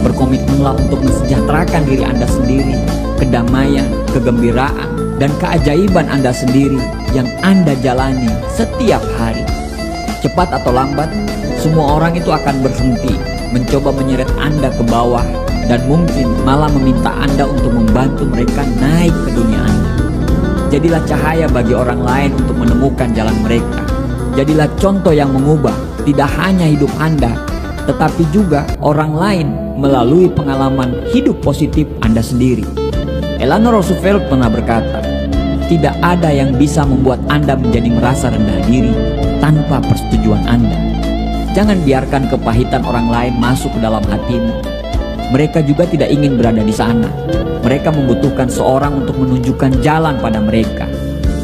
Berkomitmenlah untuk mensejahterakan diri Anda sendiri, kedamaian, kegembiraan, dan keajaiban Anda sendiri yang Anda jalani setiap hari. Cepat atau lambat, semua orang itu akan berhenti mencoba menyeret Anda ke bawah, dan mungkin malah meminta Anda untuk membantu mereka naik ke dunia Anda. Jadilah cahaya bagi orang lain untuk menemukan jalan mereka. Jadilah contoh yang mengubah tidak hanya hidup Anda, tetapi juga orang lain melalui pengalaman hidup positif Anda sendiri. Eleanor Roosevelt pernah berkata, tidak ada yang bisa membuat Anda menjadi merasa rendah diri tanpa persetujuan Anda. Jangan biarkan kepahitan orang lain masuk ke dalam hatimu. Mereka juga tidak ingin berada di sana. Mereka membutuhkan seorang untuk menunjukkan jalan pada mereka.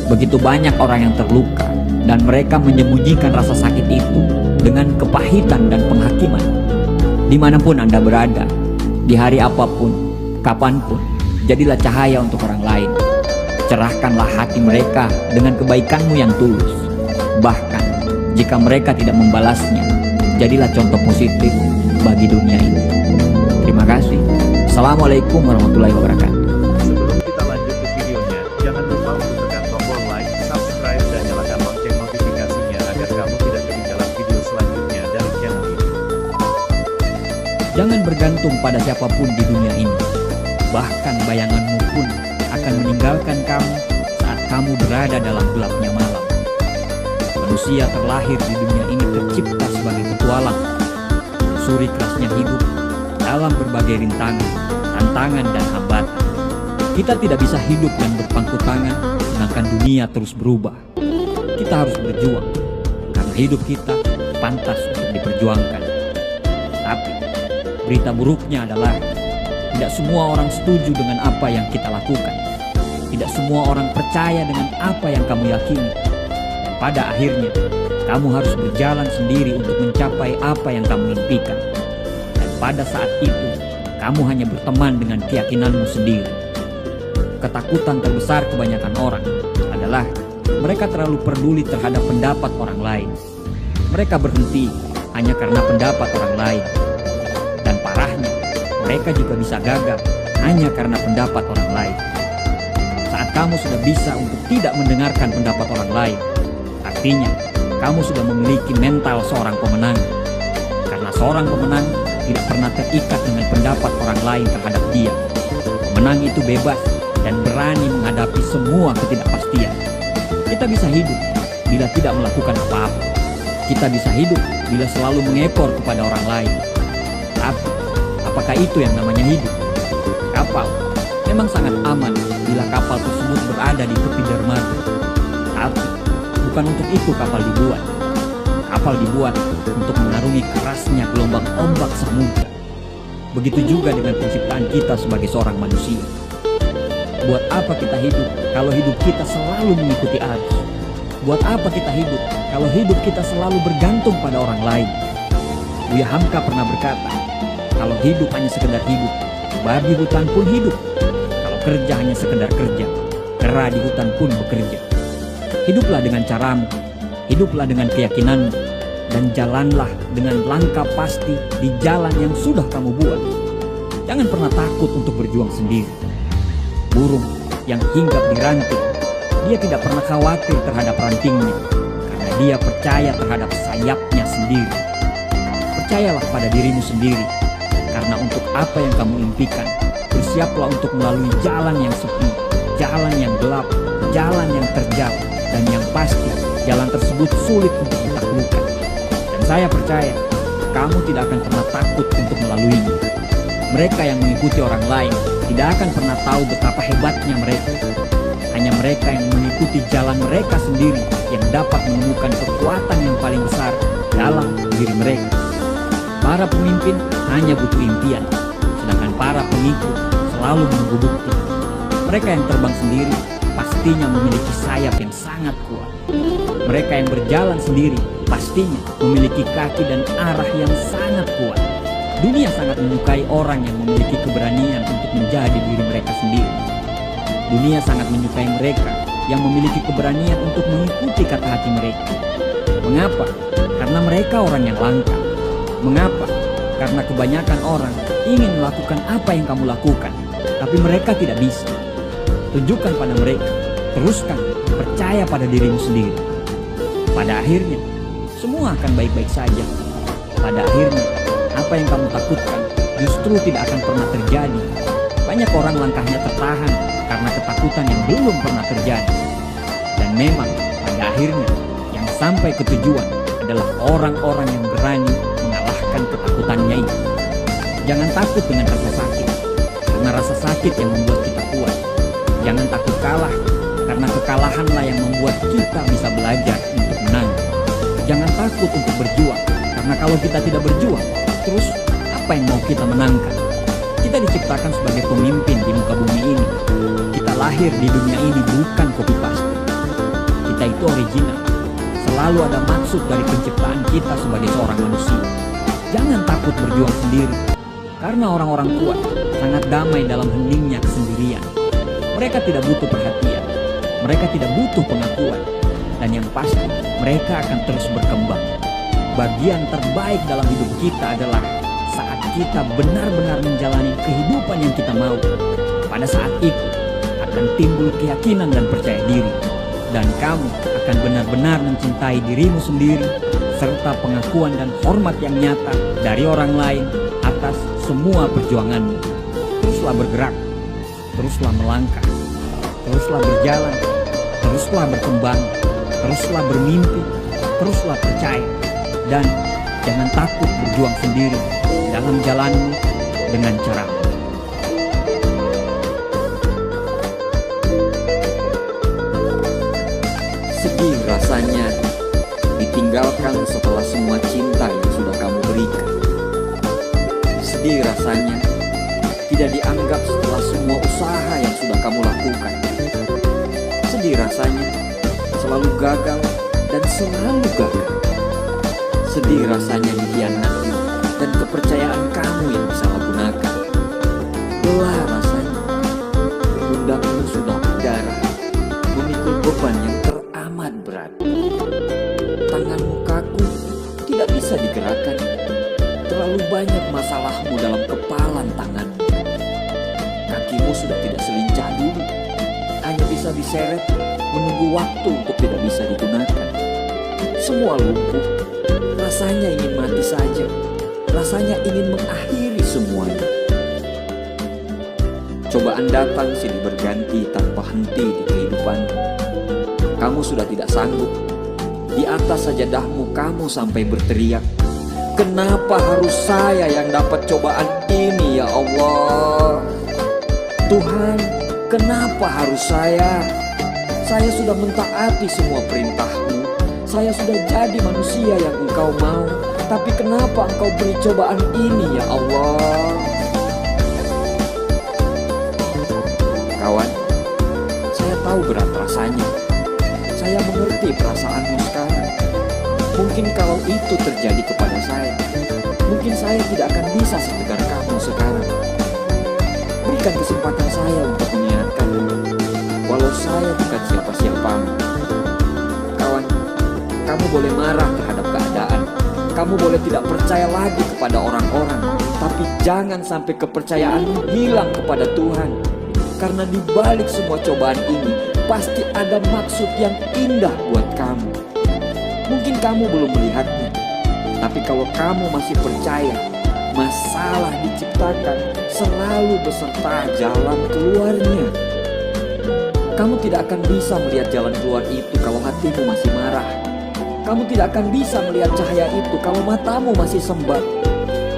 Begitu banyak orang yang terluka, dan mereka menyembunyikan rasa sakit itu dengan kepahitan dan penghakiman. Dimanapun Anda berada, di hari apapun, kapanpun, jadilah cahaya untuk orang lain. Cerahkanlah hati mereka dengan kebaikanmu yang tulus. Bahkan jika mereka tidak membalasnya, jadilah contoh positif bagi dunia ini. Terima kasih. Assalamualaikum warahmatullahi wabarakatuh. Sebelum kita lanjut ke videonya, jangan lupa untuk tekan tombol like, subscribe, dan nyalakan lonceng notifikasinya agar kamu tidak ketinggalan video selanjutnya dari channel ini. Jangan bergantung pada siapapun di dunia ini. Bahkan bayanganmu pun akan meninggalkan kamu saat kamu berada dalam gelapnya malam. Manusia terlahir di dunia ini tercipta sebagai petualang, suri kerasnya hidup dalam berbagai rintangan, tantangan, dan hambatan. Kita tidak bisa hidup dan berpangku tangan sedangkan dunia terus berubah. Kita harus berjuang karena hidup kita pantas untuk diperjuangkan. Tapi berita buruknya adalah tidak semua orang setuju dengan apa yang kita lakukan. Tidak semua orang percaya dengan apa yang kamu yakini. Dan pada akhirnya, kamu harus berjalan sendiri untuk mencapai apa yang kamu impikan. Dan pada saat itu, kamu hanya berteman dengan keyakinanmu sendiri. Ketakutan terbesar kebanyakan orang adalah mereka terlalu peduli terhadap pendapat orang lain. Mereka berhenti hanya karena pendapat orang lain. Dan parahnya, mereka juga bisa gagal hanya karena pendapat orang lain. Saat kamu sudah bisa untuk tidak mendengarkan pendapat orang lain, artinya kamu sudah memiliki mental seorang pemenang. Karena seorang pemenang tidak pernah terikat dengan pendapat orang lain terhadap dia. Pemenang itu bebas dan berani menghadapi semua ketidakpastian. Kita bisa hidup bila tidak melakukan apa-apa. Kita bisa hidup bila selalu mengekor kepada orang lain. Tapi apakah itu yang namanya hidup? Kapal memang sangat aman bila kapal tersebut berada di tepi dermaga. Tapi bukan untuk itu kapal dibuat. Kapal dibuat untuk mengarungi kerasnya gelombang ombak samudra. Begitu juga dengan penciptaan kita sebagai seorang manusia. Buat apa kita hidup kalau hidup kita selalu mengikuti arus? Buat apa kita hidup kalau hidup kita selalu bergantung pada orang lain? Buya Hamka pernah berkata, kalau hidup hanya sekedar hidup, babi hutan pun hidup. Kalau kerja hanya sekedar kerja, kera di hutan pun bekerja. Hiduplah dengan caramu, hiduplah dengan keyakinanmu, dan jalanlah dengan langkah pasti di jalan yang sudah kamu buat. Jangan pernah takut untuk berjuang sendiri. Burung yang hinggap di ranting, dia tidak pernah khawatir terhadap rantingnya, karena dia percaya terhadap sayapnya sendiri. Percayalah pada dirimu sendiri, karena untuk apa yang kamu impikan, bersiaplah untuk melalui jalan yang sepi, jalan yang gelap, jalan yang terjal, dan yang pasti jalan tersebut sulit untuk ditaklukkan. Dan saya percaya, kamu tidak akan pernah takut untuk melaluinya. Mereka yang mengikuti orang lain tidak akan pernah tahu betapa hebatnya mereka. Hanya mereka yang mengikuti jalan mereka sendiri yang dapat menemukan kekuatan yang paling besar dalam diri mereka. Para pemimpin hanya butuh impian, sedangkan para pengikut selalu menunggu bukti. Mereka yang terbang sendiri pastinya memiliki sayap yang sangat kuat. Mereka yang berjalan sendiri pastinya memiliki kaki dan arah yang sangat kuat. Dunia sangat menyukai orang yang memiliki keberanian untuk menjadi diri mereka sendiri. Dunia sangat menyukai mereka yang memiliki keberanian untuk mengikuti kata hati mereka. Mengapa? Karena mereka orang yang langka. Mengapa? Karena kebanyakan orang ingin melakukan apa yang kamu lakukan, tapi mereka tidak bisa. Tunjukkan pada mereka, teruskan, percaya pada dirimu sendiri. Pada akhirnya, semua akan baik-baik saja. Pada akhirnya, apa yang kamu takutkan justru tidak akan pernah terjadi. Banyak orang langkahnya tertahan karena ketakutan yang belum pernah terjadi. Dan memang pada akhirnya yang sampai ke tujuan adalah orang-orang yang berani mengalahkan ketakutannya itu. Jangan takut dengan rasa sakit, karena rasa sakit yang membuat kita kuat. Jangan takut kalah, karena kekalahanlah yang membuat kita bisa belajar untuk menang. Jangan takut untuk berjuang, karena kalau kita tidak berjuang, terus apa yang mau kita menangkan? Kita diciptakan sebagai pemimpin di muka bumi ini. Kita lahir di dunia ini bukan copy paste. Kita itu original. Selalu ada maksud dari penciptaan kita sebagai seorang manusia. Jangan takut berjuang sendiri, karena orang-orang kuat sangat damai dalam heningnya kesendirian. Mereka tidak butuh perhatian, mereka tidak butuh pengakuan, dan yang pasti mereka akan terus berkembang. Bagian terbaik dalam hidup kita adalah saat kita benar-benar menjalani kehidupan yang kita mau. Pada saat itu akan timbul keyakinan dan percaya diri, dan kamu akan benar-benar mencintai dirimu sendiri, serta pengakuan dan hormat yang nyata dari orang lain atas semua perjuanganmu. Teruslah bergerak, teruslah melangkah, teruslah berjalan, teruslah berkembang, teruslah bermimpi, teruslah percaya, dan jangan takut berjuang sendiri dalam jalanmu dengan caramu. Sedih rasanya ditinggalkan setelah semua cinta yang sudah kamu berikan. Sedih rasanya tidak dianggap setelah semua usaha yang sudah kamu lakukan. Sedih rasanya selalu gagal dan selalu gagal. Sedih rasanya dikhianati dan kepercayaan kamu yang disalahgunakan. Lelah rasanya pundakmu sudah berdarah, memikul beban yang teramat berat. Tanganmu kaku, tidak bisa digerakkan. Terlalu banyak masalahmu dalam kepalan tanganmu. Kakimu sudah tidak selincah dulu, hanya bisa diseret, menunggu waktu untuk tidak bisa digunakan. Semua lumpuh, rasanya ingin mati saja, rasanya ingin mengakhiri semuanya. Cobaan datang silih berganti tanpa henti di kehidupanmu. Kamu sudah tidak sanggup. Di atas sajadahmu kamu sampai berteriak, "Kenapa harus saya yang dapat cobaan ini ya Allah? Tuhan, kenapa harus saya? Saya sudah mentaati semua perintah-Mu. Saya sudah jadi manusia yang Engkau mau. Tapi kenapa Engkau beri cobaan ini ya Allah?" Kawan, saya tahu berat rasanya. Saya mengerti perasaanmu sekarang. Mungkin kalau itu terjadi kepada saya, mungkin saya tidak akan bisa setegar kamu sekarang. Berikan kesempatan saya untuk mengingatkanmu, walau saya bukan siapa-siapamu. Kawan, kamu boleh marah terhadap keadaan. Kamu boleh tidak percaya lagi kepada orang-orang. Tapi jangan sampai kepercayaanmu hilang kepada Tuhan. Karena di balik semua cobaan ini, pasti ada maksud yang indah buat kamu. Mungkin kamu belum melihatnya, tapi kalau kamu masih percaya, masalah diciptakan selalu beserta jalan keluarnya. Kamu tidak akan bisa melihat jalan keluar itu kalau hatimu masih marah. Kamu tidak akan bisa melihat cahaya itu kalau matamu masih sembab.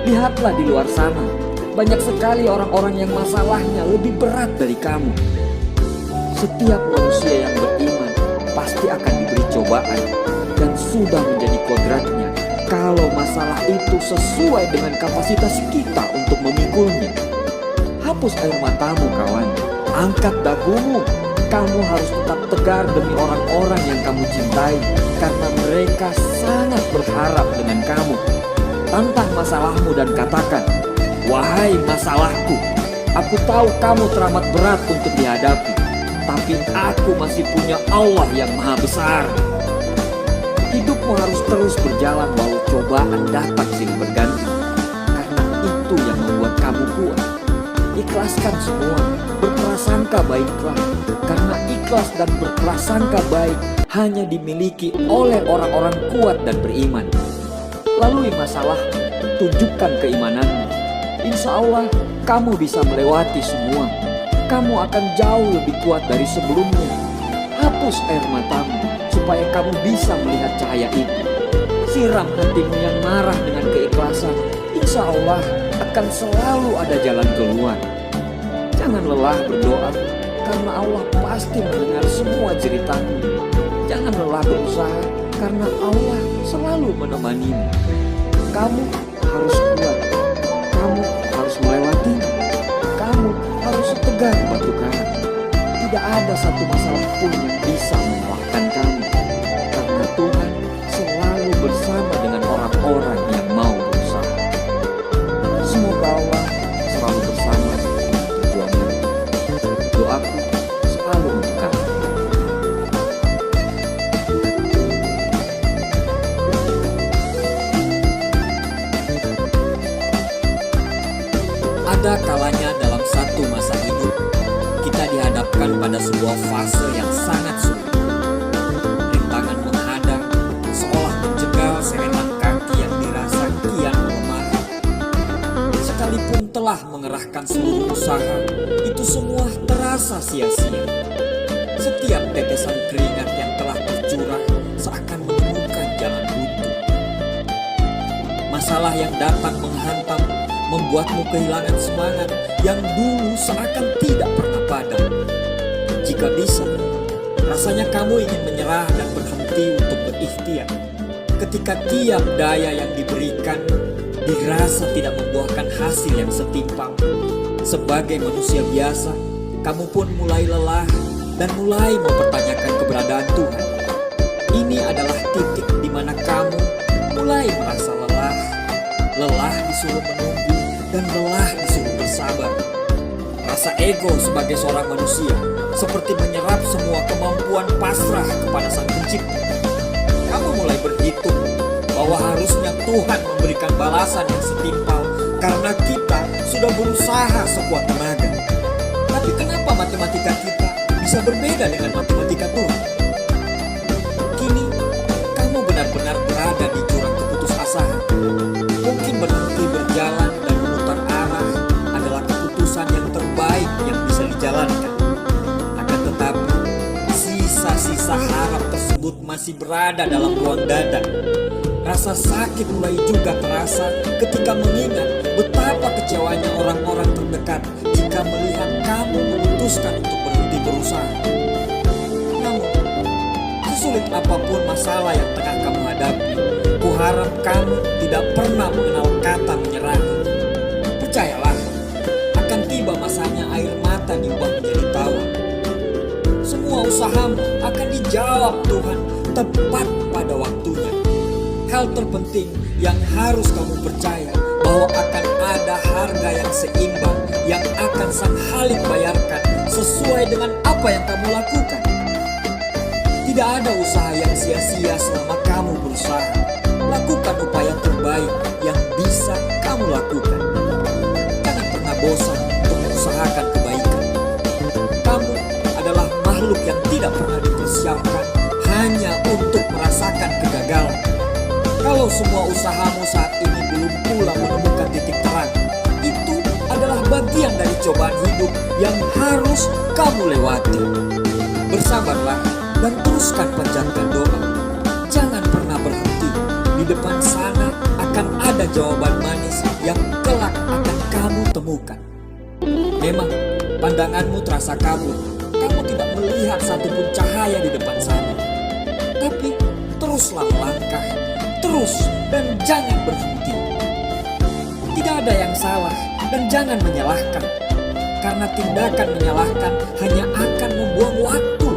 Lihatlah di luar sana, banyak sekali orang-orang yang masalahnya lebih berat dari kamu. Setiap manusia yang beriman pasti akan diberi cobaan, dan sudah menjadi kodratnya kalau masalah itu sesuai dengan kapasitas kita untuk memikulnya. Hapus air matamu kawan, angkat dagumu. Kamu harus tetap tegar demi orang-orang yang kamu cintai, karena mereka sangat berharap dengan kamu. Tantang masalahmu dan katakan, "Wahai masalahku, aku tahu kamu teramat berat untuk dihadapi, tapi aku masih punya Allah yang maha besar." Hidupmu harus terus berjalan walau cobaan datang silih berganti, karena itu yang membuat kamu kuat. Ikhlaskan semua, berprasangka baiklah, karena ikhlas dan berprasangka baik hanya dimiliki oleh orang-orang kuat dan beriman. Lalui masalah, tunjukkan keimananmu. Insya Allah, kamu bisa melewati semua. Kamu akan jauh lebih kuat dari sebelumnya. Hapus air matamu, supaya kamu bisa melihat cahaya itu. Siram hatimu yang marah dengan keikhlasan. Insya Allah akan selalu ada jalan keluar. Jangan lelah berdoa, karena Allah pasti mendengar semua ceritamu. Jangan lelah berusaha, karena Allah selalu menemanimu. Kamu harus kuat, kamu harus melewatinya, kamu harus tegar batu karang. Tidak ada satu masalah pun yang bisa mengalahkan kamu, karena Tuhan selalu bersama dengan orang-orang yang mau berusaha. Semoga Allah selalu bersama dengan perjuangan. Doaku selalu untuk kamu. Ada kalanya dalam satu masa hidup, kita dihadapkan pada sebuah fase yang sangat sulit. Rintangan menghadang, seolah menjegal seretan kaki yang dirasa kian melemah. Sekalipun telah mengerahkan seluruh usaha, itu semua terasa sia-sia. Setiap tetesan keringat yang telah tercurah seakan menemukan jalan buntu. Masalah yang datang menghantam membuatmu kehilangan semangat yang dulu seakan tidak pernah padam. Jika bisa, rasanya kamu ingin menyerah dan berhenti untuk berikhtiar. Ketika tiap daya yang diberikan dirasa tidak membuahkan hasil yang setimpal. Sebagai manusia biasa, kamu pun mulai lelah dan mulai mempertanyakan keberadaan Tuhan. Ini adalah titik di mana kamu mulai merasa lelah. Lelah disuruh menunggu dan lelah disuruh bersabar. Rasa ego sebagai seorang manusia seperti menyerap semua kemampuan pasrah kepada Sang Pencipta. Kamu mulai berhitung bahwa harusnya Tuhan memberikan balasan yang setimpal karena kita sudah berusaha sekuat tenaga. Tapi kenapa matematika kita bisa berbeda dengan matematika Tuhan? Kini kamu benar-benar berada di jurang keputusasaan. Mungkin berhenti berjalan dan memutar arah adalah keputusan yang terbaik yang bisa dijalankan. Akan tetapi, sisa-sisa harap tersebut masih berada dalam ruang dada. Rasa sakit mulai juga terasa ketika mengingat betapa kecewanya orang-orang terdekat jika melihat kamu memutuskan untuk berhenti berusaha. Namun, sesulit apapun masalah yang tengah kamu hadapi, kuharap kamu tidak pernah mengenal kata menyerah. Percayalah, akan tiba masanya air mata diubah menjadi tawa. Semua usahamu akan dijawab Tuhan tepat pada waktunya. Hal terpenting yang harus kamu percaya bahwa akan ada harga yang seimbang yang akan Sang Khalik bayarkan sesuai dengan apa yang kamu lakukan. Tidak ada usaha yang sia-sia selama kamu berusaha. Lakukan upaya terbaik yang bisa kamu lakukan. Jangan pernah bosan untuk mengusahakan kebaikan. Kamu adalah makhluk yang tidak pernah dipersiapkan hanya untuk merasakan kegagalan. Kalau semua usahamu saat ini belum pula menemukan titik terang, itu adalah bagian dari cobaan hidup yang harus kamu lewati. Bersabarlah dan teruskan panjatkan doa. Jangan pernah berhenti. Di depan sana akan ada jawaban manis yang kelak akan kamu temukan. Memang pandanganmu terasa kabur. Kamu tidak melihat satupun cahaya di depan sana. Tapi teruslah melangkah. Terus dan jangan berhenti. Tidak ada yang salah dan jangan menyalahkan. Karena tindakan menyalahkan hanya akan membuang waktu.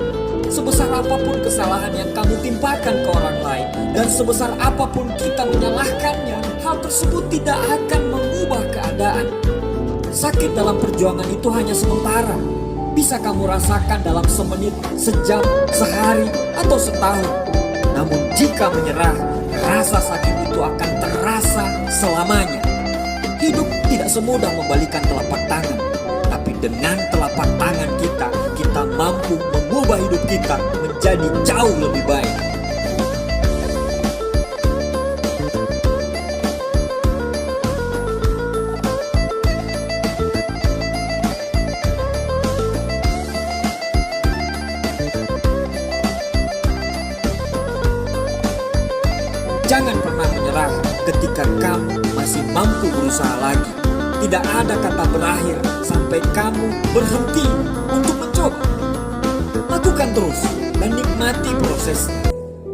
Sebesar apapun kesalahan yang kamu timpakan ke orang lain dan sebesar apapun kita menyalahkannya, hal tersebut tidak akan mengubah keadaan. Sakit dalam perjuangan itu hanya sementara. Bisa kamu rasakan dalam semenit, sejam, sehari, atau setahun. Namun jika menyerah, rasa sakit itu akan terasa selamanya. Hidup tidak semudah membalikan telapak tangan. Tapi dengan telapak tangan kita, kita mampu mengubah hidup kita menjadi jauh lebih baik. Jangan pernah menyerah ketika kamu masih mampu berusaha lagi. Tidak ada kata berakhir sampai kamu berhenti untuk mencoba. Lakukan terus dan nikmati prosesnya.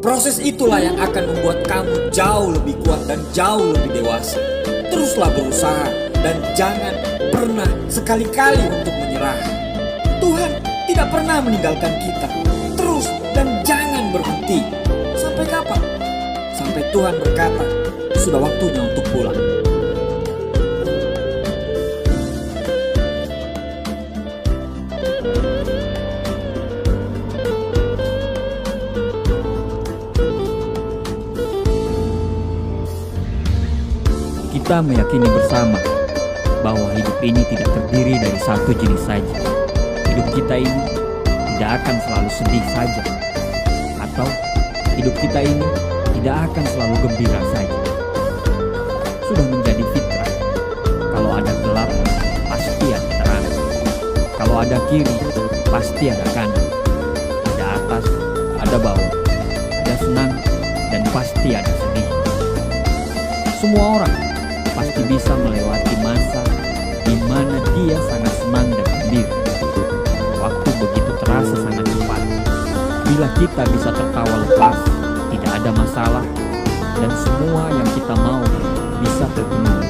Proses itulah yang akan membuat kamu jauh lebih kuat dan jauh lebih dewasa. Teruslah berusaha dan jangan pernah sekali-kali untuk menyerah. Tuhan tidak pernah meninggalkan kita. Terus dan jangan berhenti. Sampai kapan? Sampai Tuhan berkata, sudah waktunya untuk pulang. Kita meyakini bersama bahwa hidup ini tidak terdiri dari satu jenis saja. Hidup kita ini tidak akan selalu sedih saja, atau hidup kita ini tidak akan selalu gembira saja. Sudah menjadi fitrah, kalau ada gelap pasti ada terang, kalau ada kiri pasti ada kanan, ada atas, ada bawah, ada senang dan pasti ada sedih. Semua orang pasti bisa melewati masa di mana dia sangat senang dan gembira. Waktu begitu terasa sangat cepat. Bila kita bisa tertawa lepas, tidak ada masalah, dan semua yang kita mau bisa terpenuhi.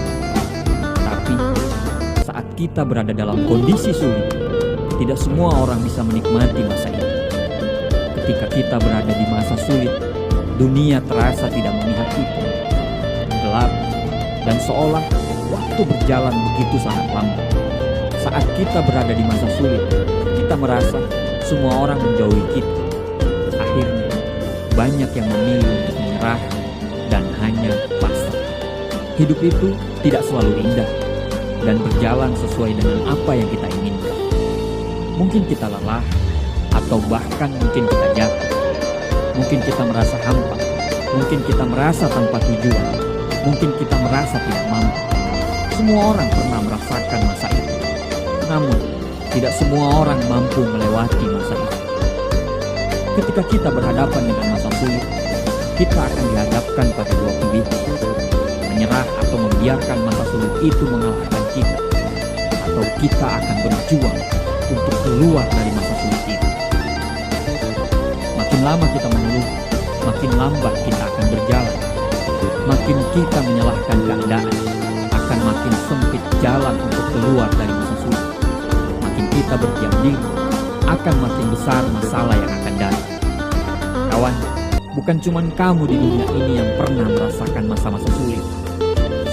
Tapi saat kita berada dalam kondisi sulit, tidak semua orang bisa menikmati masa itu. Ketika kita berada di masa sulit, dunia terasa tidak memihak kita. Gelap dan seolah waktu berjalan begitu sangat lambat. Saat kita berada di masa sulit, kita merasa semua orang menjauhi kita. Akhirnya, banyak yang memilih untuk menyerah dan hanya pasrah. Hidup itu tidak selalu indah dan berjalan sesuai dengan apa yang kita inginkan. Mungkin kita lelah, atau bahkan mungkin kita jatuh. Mungkin kita merasa hampa, mungkin kita merasa tanpa tujuan, mungkin kita merasa tidak mampu. Semua orang pernah merasakan masa itu. Namun, tidak semua orang mampu melewati masa itu. Ketika kita berhadapan dengan masa sulit, kita akan dihadapkan pada dua pilihan. Menyerah atau membiarkan masa sulit itu mengalahkan kita. Atau kita akan berjuang untuk keluar dari masa sulit itu. Makin lama kita mengeluh, makin lambat kita akan berjalan. Makin kita menyalahkan keadaan, akan makin sempit jalan untuk keluar dari masa sulit. Makin kita berdiam diri, akan makin besar masalah yang akan datang. Kawan, bukan cuma kamu di dunia ini yang pernah merasakan masa-masa sulit.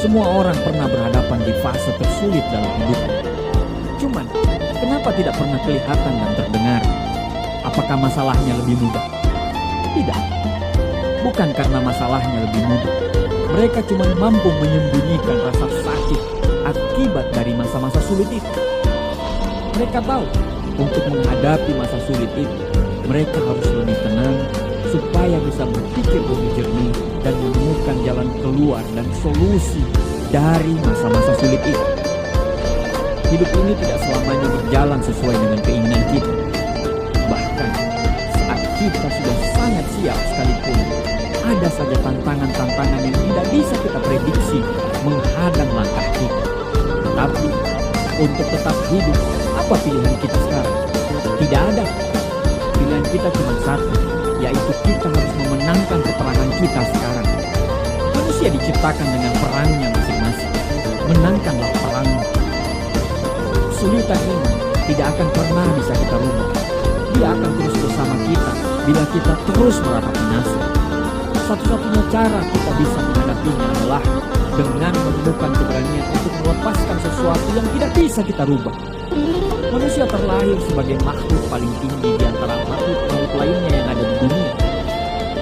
Semua orang pernah berhadapan di fase tersulit dalam hidupnya. Cuman, kenapa tidak pernah kelihatan dan terdengar? Apakah masalahnya lebih mudah? Tidak. Bukan karena masalahnya lebih mudah. Mereka cuma mampu menyembunyikan rasa sakit akibat dari masa-masa sulit itu. Mereka tahu untuk menghadapi masa sulit itu, mereka harus lebih tenang supaya bisa berpikir lebih jernih dan menemukan jalan keluar dan solusi dari masa-masa sulit itu. Hidup ini tidak selamanya berjalan sesuai dengan keinginan kita. Bahkan saat kita sudah sangat siap sekalipun, ada saja tantangan-tantangan yang tidak bisa kita prediksi menghadang langkah kita. Tapi untuk tetap hidup, apa pilihan kita sekarang? Tidak ada. Pilihan kita cuma satu, yaitu kita harus memenangkan peperangan kita sekarang. Manusia diciptakan dengan perangnya masing-masing. Menangkanlah perangmu. Kesulitan ini tidak akan pernah bisa kita rubah. Dia akan terus bersama kita bila kita terus meratapi nasib. Satu-satunya cara kita bisa menghadapinya adalah dengan menemukan keberanian untuk melepaskan sesuatu yang tidak bisa kita rubah. Manusia terlahir sebagai makhluk paling tinggi di antara makhluk-makhluk lainnya yang ada di dunia.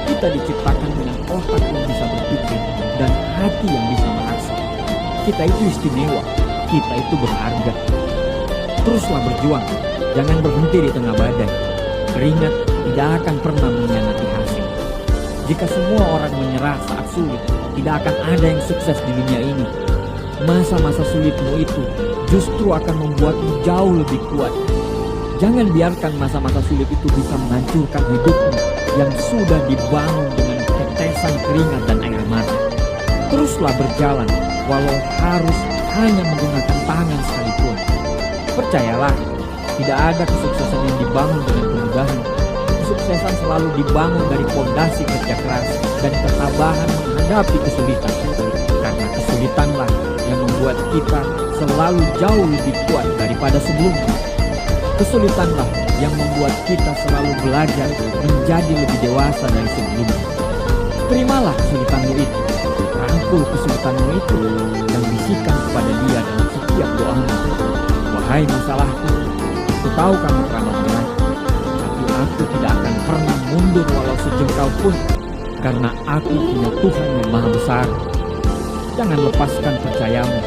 Kita diciptakan dengan otak yang bisa berpikir dan hati yang bisa merasa. Kita itu istimewa, kita itu berharga. Teruslah berjuang, jangan berhenti di tengah badai. Keringat tidak akan pernah mengkhianati hasil. Jika semua orang menyerah saat sulit, tidak akan ada yang sukses di dunia ini. Masa-masa sulitmu itu justru akan membuatmu jauh lebih kuat. Jangan biarkan masa-masa sulit itu bisa menghancurkan hidupmu yang sudah dibangun dengan tetesan keringat dan air mata. Teruslah berjalan walau harus hanya menggunakan tangan sekalipun. Percayalah, tidak ada kesuksesan yang dibangun dengan kemudahan. kesuksesan selalu dibangun dari fondasi kerja keras dan ketabahan menghadapi kesulitan. Karena kesulitanlah yang membuat kita selalu jauh lebih kuat daripada sebelumnya. Kesulitanlah yang membuat kita selalu belajar menjadi lebih dewasa dari sebelumnya. Terimalah kesulitanmu itu, rangkul kesulitanmu itu, dan bisikan kepada Dia dalam setiap doamu. Wahai masalahku, aku tahu kamu teramat berat, tapi aku tidak akan pernah mundur walau sejengkal pun, karena aku punya Tuhan yang Maha Besar. Jangan lepaskan percayamu,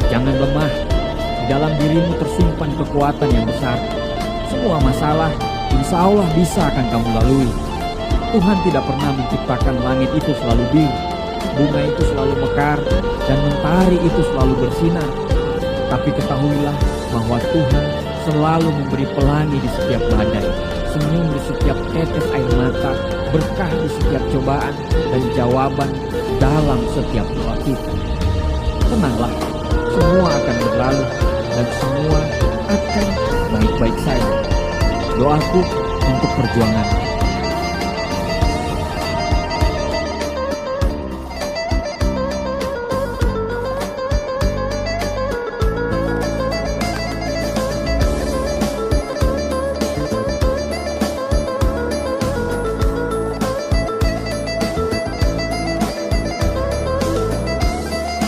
jangan lemah. Di dalam dirimu tersimpan kekuatan yang besar. Semua masalah, insya Allah bisa akan kamu lalui. Tuhan tidak pernah menciptakan langit itu selalu biru, bunga itu selalu mekar, dan mentari itu selalu bersinar. Tapi ketahuilah bahwa Tuhan selalu memberi pelangi di setiap badai, senyum di setiap tetes air mata, berkah di setiap cobaan, dan jawaban dalam setiap doa kita. Tenanglah, semua akan berlalu, dan semua akan baik-baik saja. Doaku untuk perjuangan.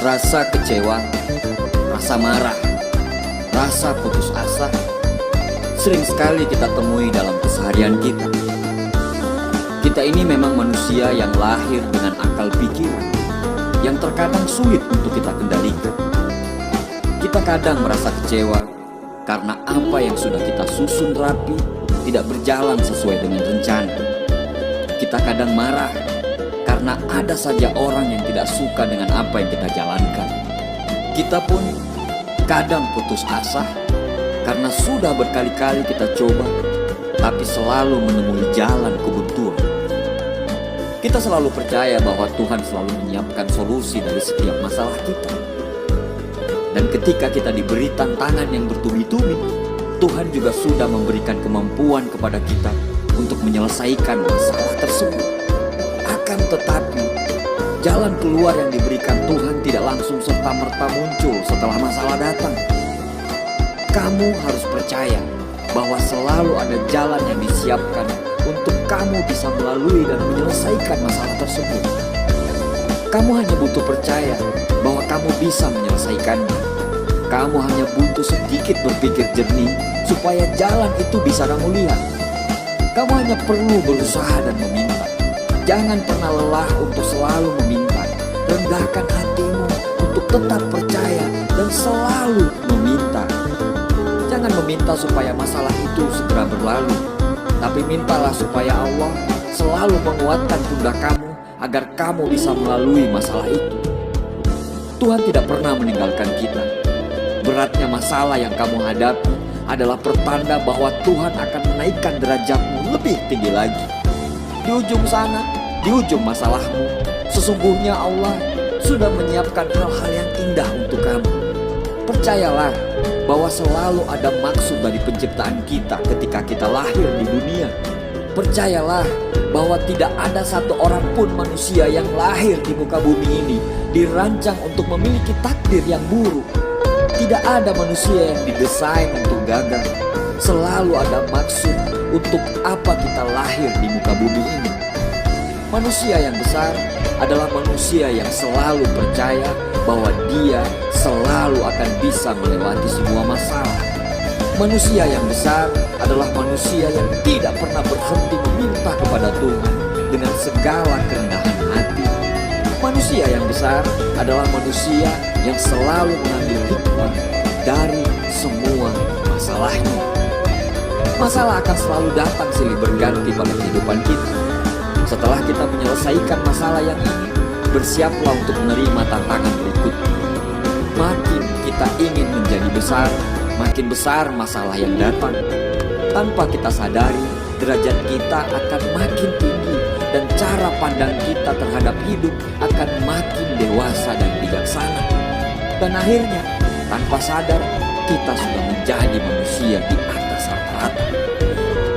Rasa kecewa, rasa marah, rasa putus asa sering sekali kita temui dalam keseharian kita. Kita ini memang manusia yang lahir dengan akal pikiran yang terkadang sulit untuk kita kendalikan. Kita kadang merasa kecewa karena apa yang sudah kita susun rapi tidak berjalan sesuai dengan rencana. Kita kadang marah karena ada saja orang yang tidak suka dengan apa yang kita jalankan. Kita pun kadang putus asa karena sudah berkali-kali kita coba, tapi selalu menemui jalan kebuntuan. Kita selalu percaya bahwa Tuhan selalu menyiapkan solusi dari setiap masalah kita. Dan ketika kita diberi tantangan yang bertubi-tubi, Tuhan juga sudah memberikan kemampuan kepada kita untuk menyelesaikan masalah tersebut. Akan tetapi, jalan keluar yang diberikan Tuhan tidak langsung serta-merta muncul setelah masalah datang. Kamu harus percaya bahwa selalu ada jalan yang disiapkan untuk kamu bisa melalui dan menyelesaikan masalah tersebut. Kamu hanya butuh percaya bahwa kamu bisa menyelesaikannya. Kamu hanya butuh sedikit berpikir jernih supaya jalan itu bisa kamu lihat. Kamu hanya perlu berusaha dan meminta. Jangan pernah lelah untuk selalu meminta. Rendahkan hatimu untuk tetap percaya dan selalu meminta. Jangan meminta supaya masalah itu segera berlalu, tapi mintalah supaya Allah selalu menguatkan pundak kamu agar kamu bisa melalui masalah itu. Tuhan tidak pernah meninggalkan kita. Beratnya masalah yang kamu hadapi adalah pertanda bahwa Tuhan akan menaikkan derajatmu lebih tinggi lagi. Di ujung sana, di ujung masalahmu, sesungguhnya Allah sudah menyiapkan hal-hal yang indah untuk kamu. Percayalah bahwa selalu ada maksud dari penciptaan kita ketika kita lahir di dunia. Percayalah bahwa tidak ada satu orang pun manusia yang lahir di muka bumi ini dirancang untuk memiliki takdir yang buruk. Tidak ada manusia yang didesain untuk gagal. Selalu ada maksud untuk apa kita lahir di muka bumi ini. Manusia yang besar adalah manusia yang selalu percaya bahwa dia selalu akan bisa melewati semua masalah. Manusia yang besar adalah manusia yang tidak pernah berhenti meminta kepada Tuhan dengan segala kerendahan hati. Manusia yang besar adalah manusia yang selalu mengambil hikmah dari semua masalahnya. Masalah akan selalu datang silih berganti pada kehidupan kita. Setelah kita menyelesaikan masalah yang ini, bersiaplah untuk menerima tantangan berikutnya. Makin kita ingin menjadi besar, makin besar masalah yang datang. Tanpa kita sadari, derajat kita akan makin tinggi dan cara pandang kita terhadap hidup akan makin dewasa dan bijaksana. Dan akhirnya, tanpa sadar, kita sudah menjadi manusia di atas rata-rata.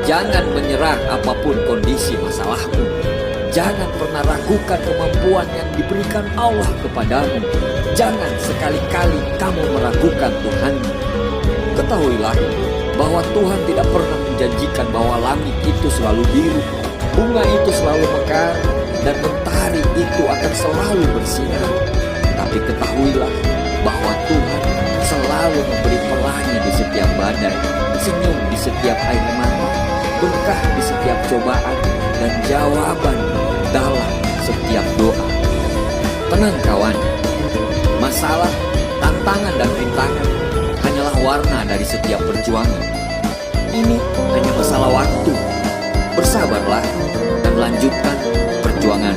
Jangan menyerah apapun kondisi masalahmu. Jangan pernah ragukan kemampuan yang diberikan Allah kepadamu. Jangan sekali-kali kamu meragukan Tuhanmu. Ketahuilah bahwa Tuhan tidak pernah menjanjikan bahwa langit itu selalu biru, bunga itu selalu mekar, dan mentari itu akan selalu bersinar. Tapi ketahuilah bahwa Tuhan selalu memberi pelangi di setiap badai, senyum di setiap air mata, berkah di setiap cobaan, dan jawaban dalam setiap doa. Tenang kawan, masalah, tantangan, dan rintangan hanyalah warna dari setiap perjuangan. Ini hanya masalah waktu. Bersabarlah dan lanjutkan perjuangan.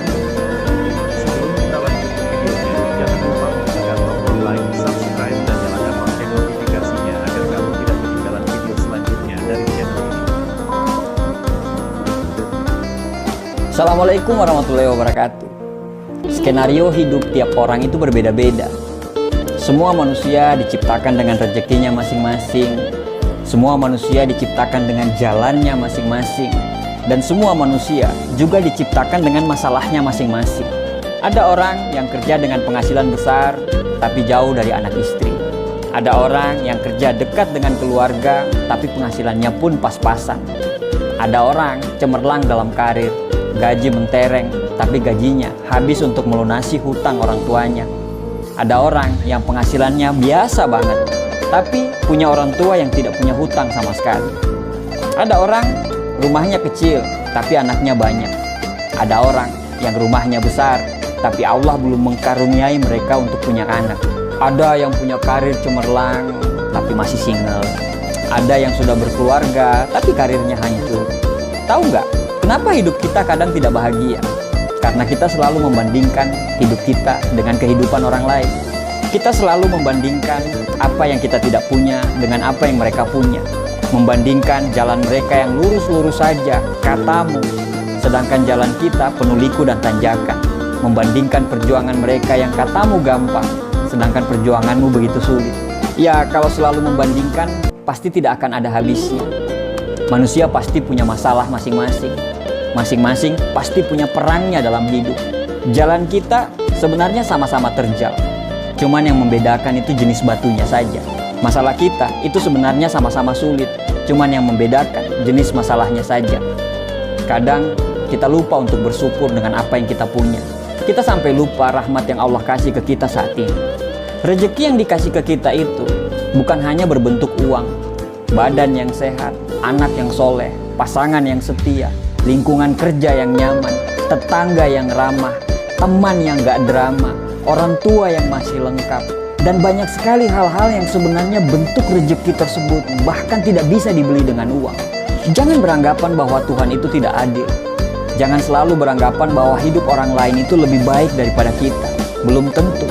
Sebelum kita lanjut ke videonya, jangan lupa untuk tekan tombol like, subscribe, dan nyalakan lonceng notifikasinya agar kamu tidak ketinggalan video selanjutnya dari channel ini. Assalamualaikum warahmatullahi wabarakatuh. Skenario hidup tiap orang itu berbeda-beda. Semua manusia diciptakan dengan rezekinya masing-masing. Semua manusia diciptakan dengan jalannya masing-masing. Dan semua manusia juga diciptakan dengan masalahnya masing-masing. Ada orang yang kerja dengan penghasilan besar, tapi jauh dari anak istri. Ada orang yang kerja dekat dengan keluarga, tapi penghasilannya pun pas-pasan. Ada orang cemerlang dalam karir, gaji mentereng, tapi gajinya habis untuk melunasi hutang orang tuanya. Ada orang yang penghasilannya biasa banget, tapi punya orang tua yang tidak punya hutang sama sekali. Ada orang rumahnya kecil, tapi anaknya banyak. Ada orang yang rumahnya besar, tapi Allah belum mengkaruniai mereka untuk punya anak. Ada yang punya karir cemerlang, tapi masih single. Ada yang sudah berkeluarga, tapi karirnya hancur. Tahu nggak, kenapa hidup kita kadang tidak bahagia? Karena kita selalu membandingkan hidup kita dengan kehidupan orang lain. Kita selalu membandingkan apa yang kita tidak punya dengan apa yang mereka punya. Membandingkan jalan mereka yang lurus-lurus saja, katamu, sedangkan jalan kita penuh liku dan tanjakan. Membandingkan perjuangan mereka yang katamu gampang, sedangkan perjuanganmu begitu sulit. Ya, kalau selalu membandingkan, pasti tidak akan ada habisnya. Manusia pasti punya masalah masing-masing. Masing-masing pasti punya perangnya dalam hidup. Jalan kita sebenarnya sama-sama terjal. Cuman yang membedakan itu jenis batunya saja. Masalah kita itu sebenarnya sama-sama sulit. Cuman yang membedakan jenis masalahnya saja. Kadang kita lupa untuk bersyukur dengan apa yang kita punya. Kita sampai lupa rahmat yang Allah kasih ke kita saat ini. Rezeki yang dikasih ke kita itu bukan hanya berbentuk uang, badan yang sehat, anak yang soleh, pasangan yang setia, lingkungan kerja yang nyaman, tetangga yang ramah, teman yang gak drama, orang tua yang masih lengkap, dan banyak sekali hal-hal yang sebenarnya bentuk rezeki tersebut bahkan tidak bisa dibeli dengan uang. Jangan beranggapan bahwa Tuhan itu tidak adil. Jangan selalu beranggapan bahwa hidup orang lain itu lebih baik daripada kita. Belum tentu.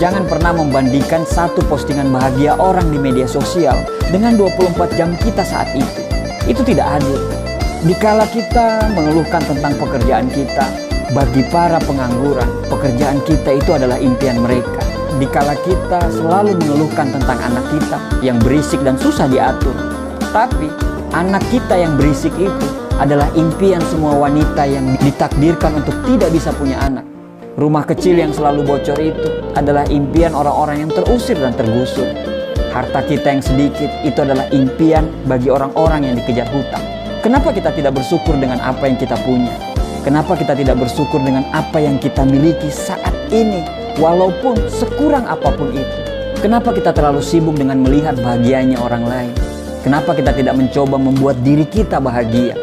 Jangan pernah membandingkan satu postingan bahagia orang di media sosial dengan 24 jam kita saat itu. Itu tidak adil. Dikala kita mengeluhkan tentang pekerjaan kita, bagi para pengangguran, pekerjaan kita itu adalah impian mereka. Dikala kita selalu mengeluhkan tentang anak kita yang berisik dan susah diatur, tapi anak kita yang berisik itu adalah impian semua wanita yang ditakdirkan untuk tidak bisa punya anak. Rumah kecil yang selalu bocor itu adalah impian orang-orang yang terusir dan tergusur. Harta kita yang sedikit itu adalah impian bagi orang-orang yang dikejar hutang. Kenapa kita tidak bersyukur dengan apa yang kita punya? Kenapa kita tidak bersyukur dengan apa yang kita miliki saat ini, walaupun sekurang apapun itu? Kenapa kita terlalu sibuk dengan melihat bahagianya orang lain? Kenapa kita tidak mencoba membuat diri kita bahagia?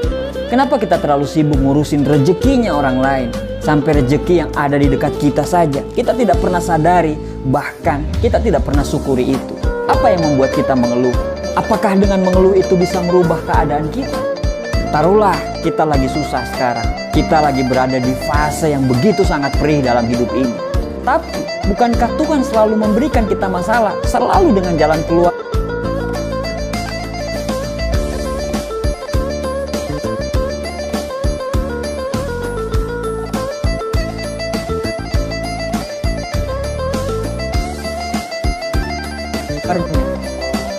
Kenapa kita terlalu sibuk ngurusin rezekinya orang lain? Sampai rezeki yang ada di dekat kita saja kita tidak pernah sadari, bahkan kita tidak pernah syukuri itu. Apa yang membuat kita mengeluh? Apakah dengan mengeluh itu bisa merubah keadaan kita? Taruhlah kita lagi susah sekarang, kita lagi berada di fase yang begitu sangat perih dalam hidup ini. Tapi bukankah Tuhan selalu memberikan kita masalah, selalu dengan jalan keluar?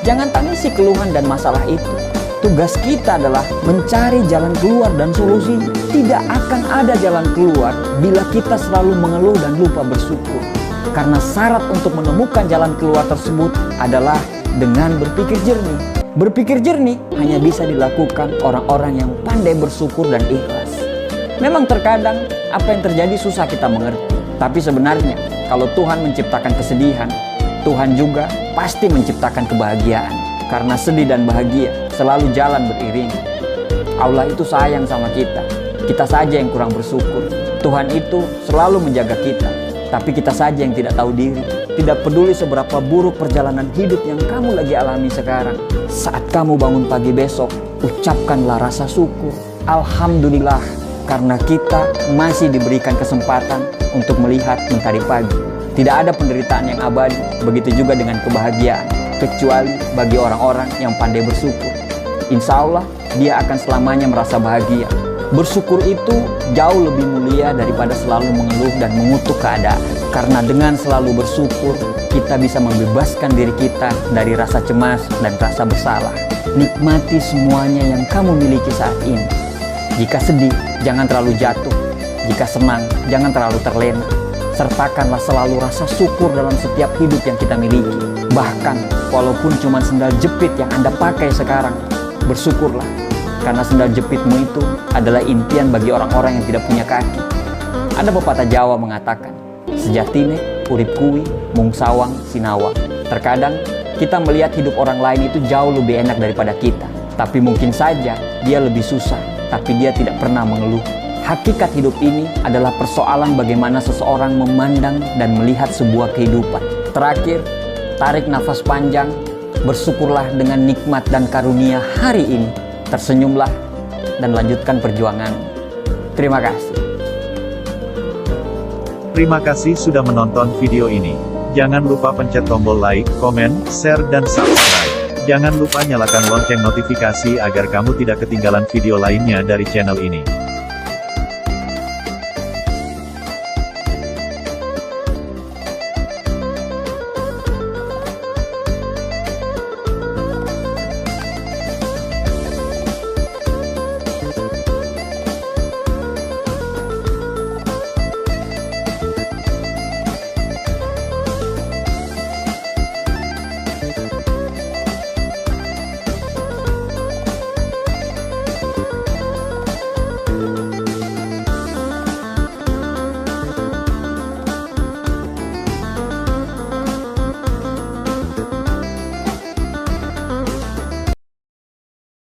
Jangan tangisi keluhan dan masalah itu. Tugas kita adalah mencari jalan keluar dan solusi. Tidak akan ada jalan keluar bila kita selalu mengeluh dan lupa bersyukur. Karena syarat untuk menemukan jalan keluar tersebut adalah dengan berpikir jernih. Berpikir jernih hanya bisa dilakukan orang-orang yang pandai bersyukur dan ikhlas. Memang terkadang apa yang terjadi susah kita mengerti. Tapi sebenarnya kalau Tuhan menciptakan kesedihan, Tuhan juga pasti menciptakan kebahagiaan. Karena sedih dan bahagia selalu jalan beriring. Allah itu sayang sama kita. Kita saja yang kurang bersyukur. Tuhan itu selalu menjaga kita. Tapi kita saja yang tidak tahu diri. Tidak peduli seberapa buruk perjalanan hidup yang kamu lagi alami sekarang. Saat kamu bangun pagi besok, ucapkanlah rasa syukur. Alhamdulillah, karena kita masih diberikan kesempatan untuk melihat mentari pagi. Tidak ada penderitaan yang abadi, begitu juga dengan kebahagiaan, kecuali bagi orang-orang yang pandai bersyukur. Insya Allah, dia akan selamanya merasa bahagia. Bersyukur itu jauh lebih mulia daripada selalu mengeluh dan mengutuk keadaan. Karena dengan selalu bersyukur, kita bisa membebaskan diri kita dari rasa cemas dan rasa bersalah. Nikmati semuanya yang kamu miliki saat ini. Jika sedih, jangan terlalu jatuh. Jika senang, jangan terlalu terlena. Sertakanlah selalu rasa syukur dalam setiap hidup yang kita miliki. Bahkan, walaupun cuma sendal jepit yang Anda pakai sekarang, bersyukurlah. Karena sendal jepitmu itu adalah impian bagi orang-orang yang tidak punya kaki. Ada pepatah Jawa mengatakan, sejatine urip kuwi mung sawang sinawa. Terkadang kita melihat hidup orang lain itu jauh lebih enak daripada kita. Tapi mungkin saja dia lebih susah, tapi dia tidak pernah mengeluh. Hakikat hidup ini adalah persoalan bagaimana seseorang memandang dan melihat sebuah kehidupan. Terakhir, tarik nafas panjang, bersyukurlah dengan nikmat dan karunia hari ini. Tersenyumlah dan lanjutkan perjuangan. Terima kasih. Terima kasih sudah menonton video ini. Jangan lupa pencet tombol like, komen, share, dan subscribe. Jangan lupa nyalakan lonceng notifikasi agar kamu tidak ketinggalan video lainnya dari channel ini.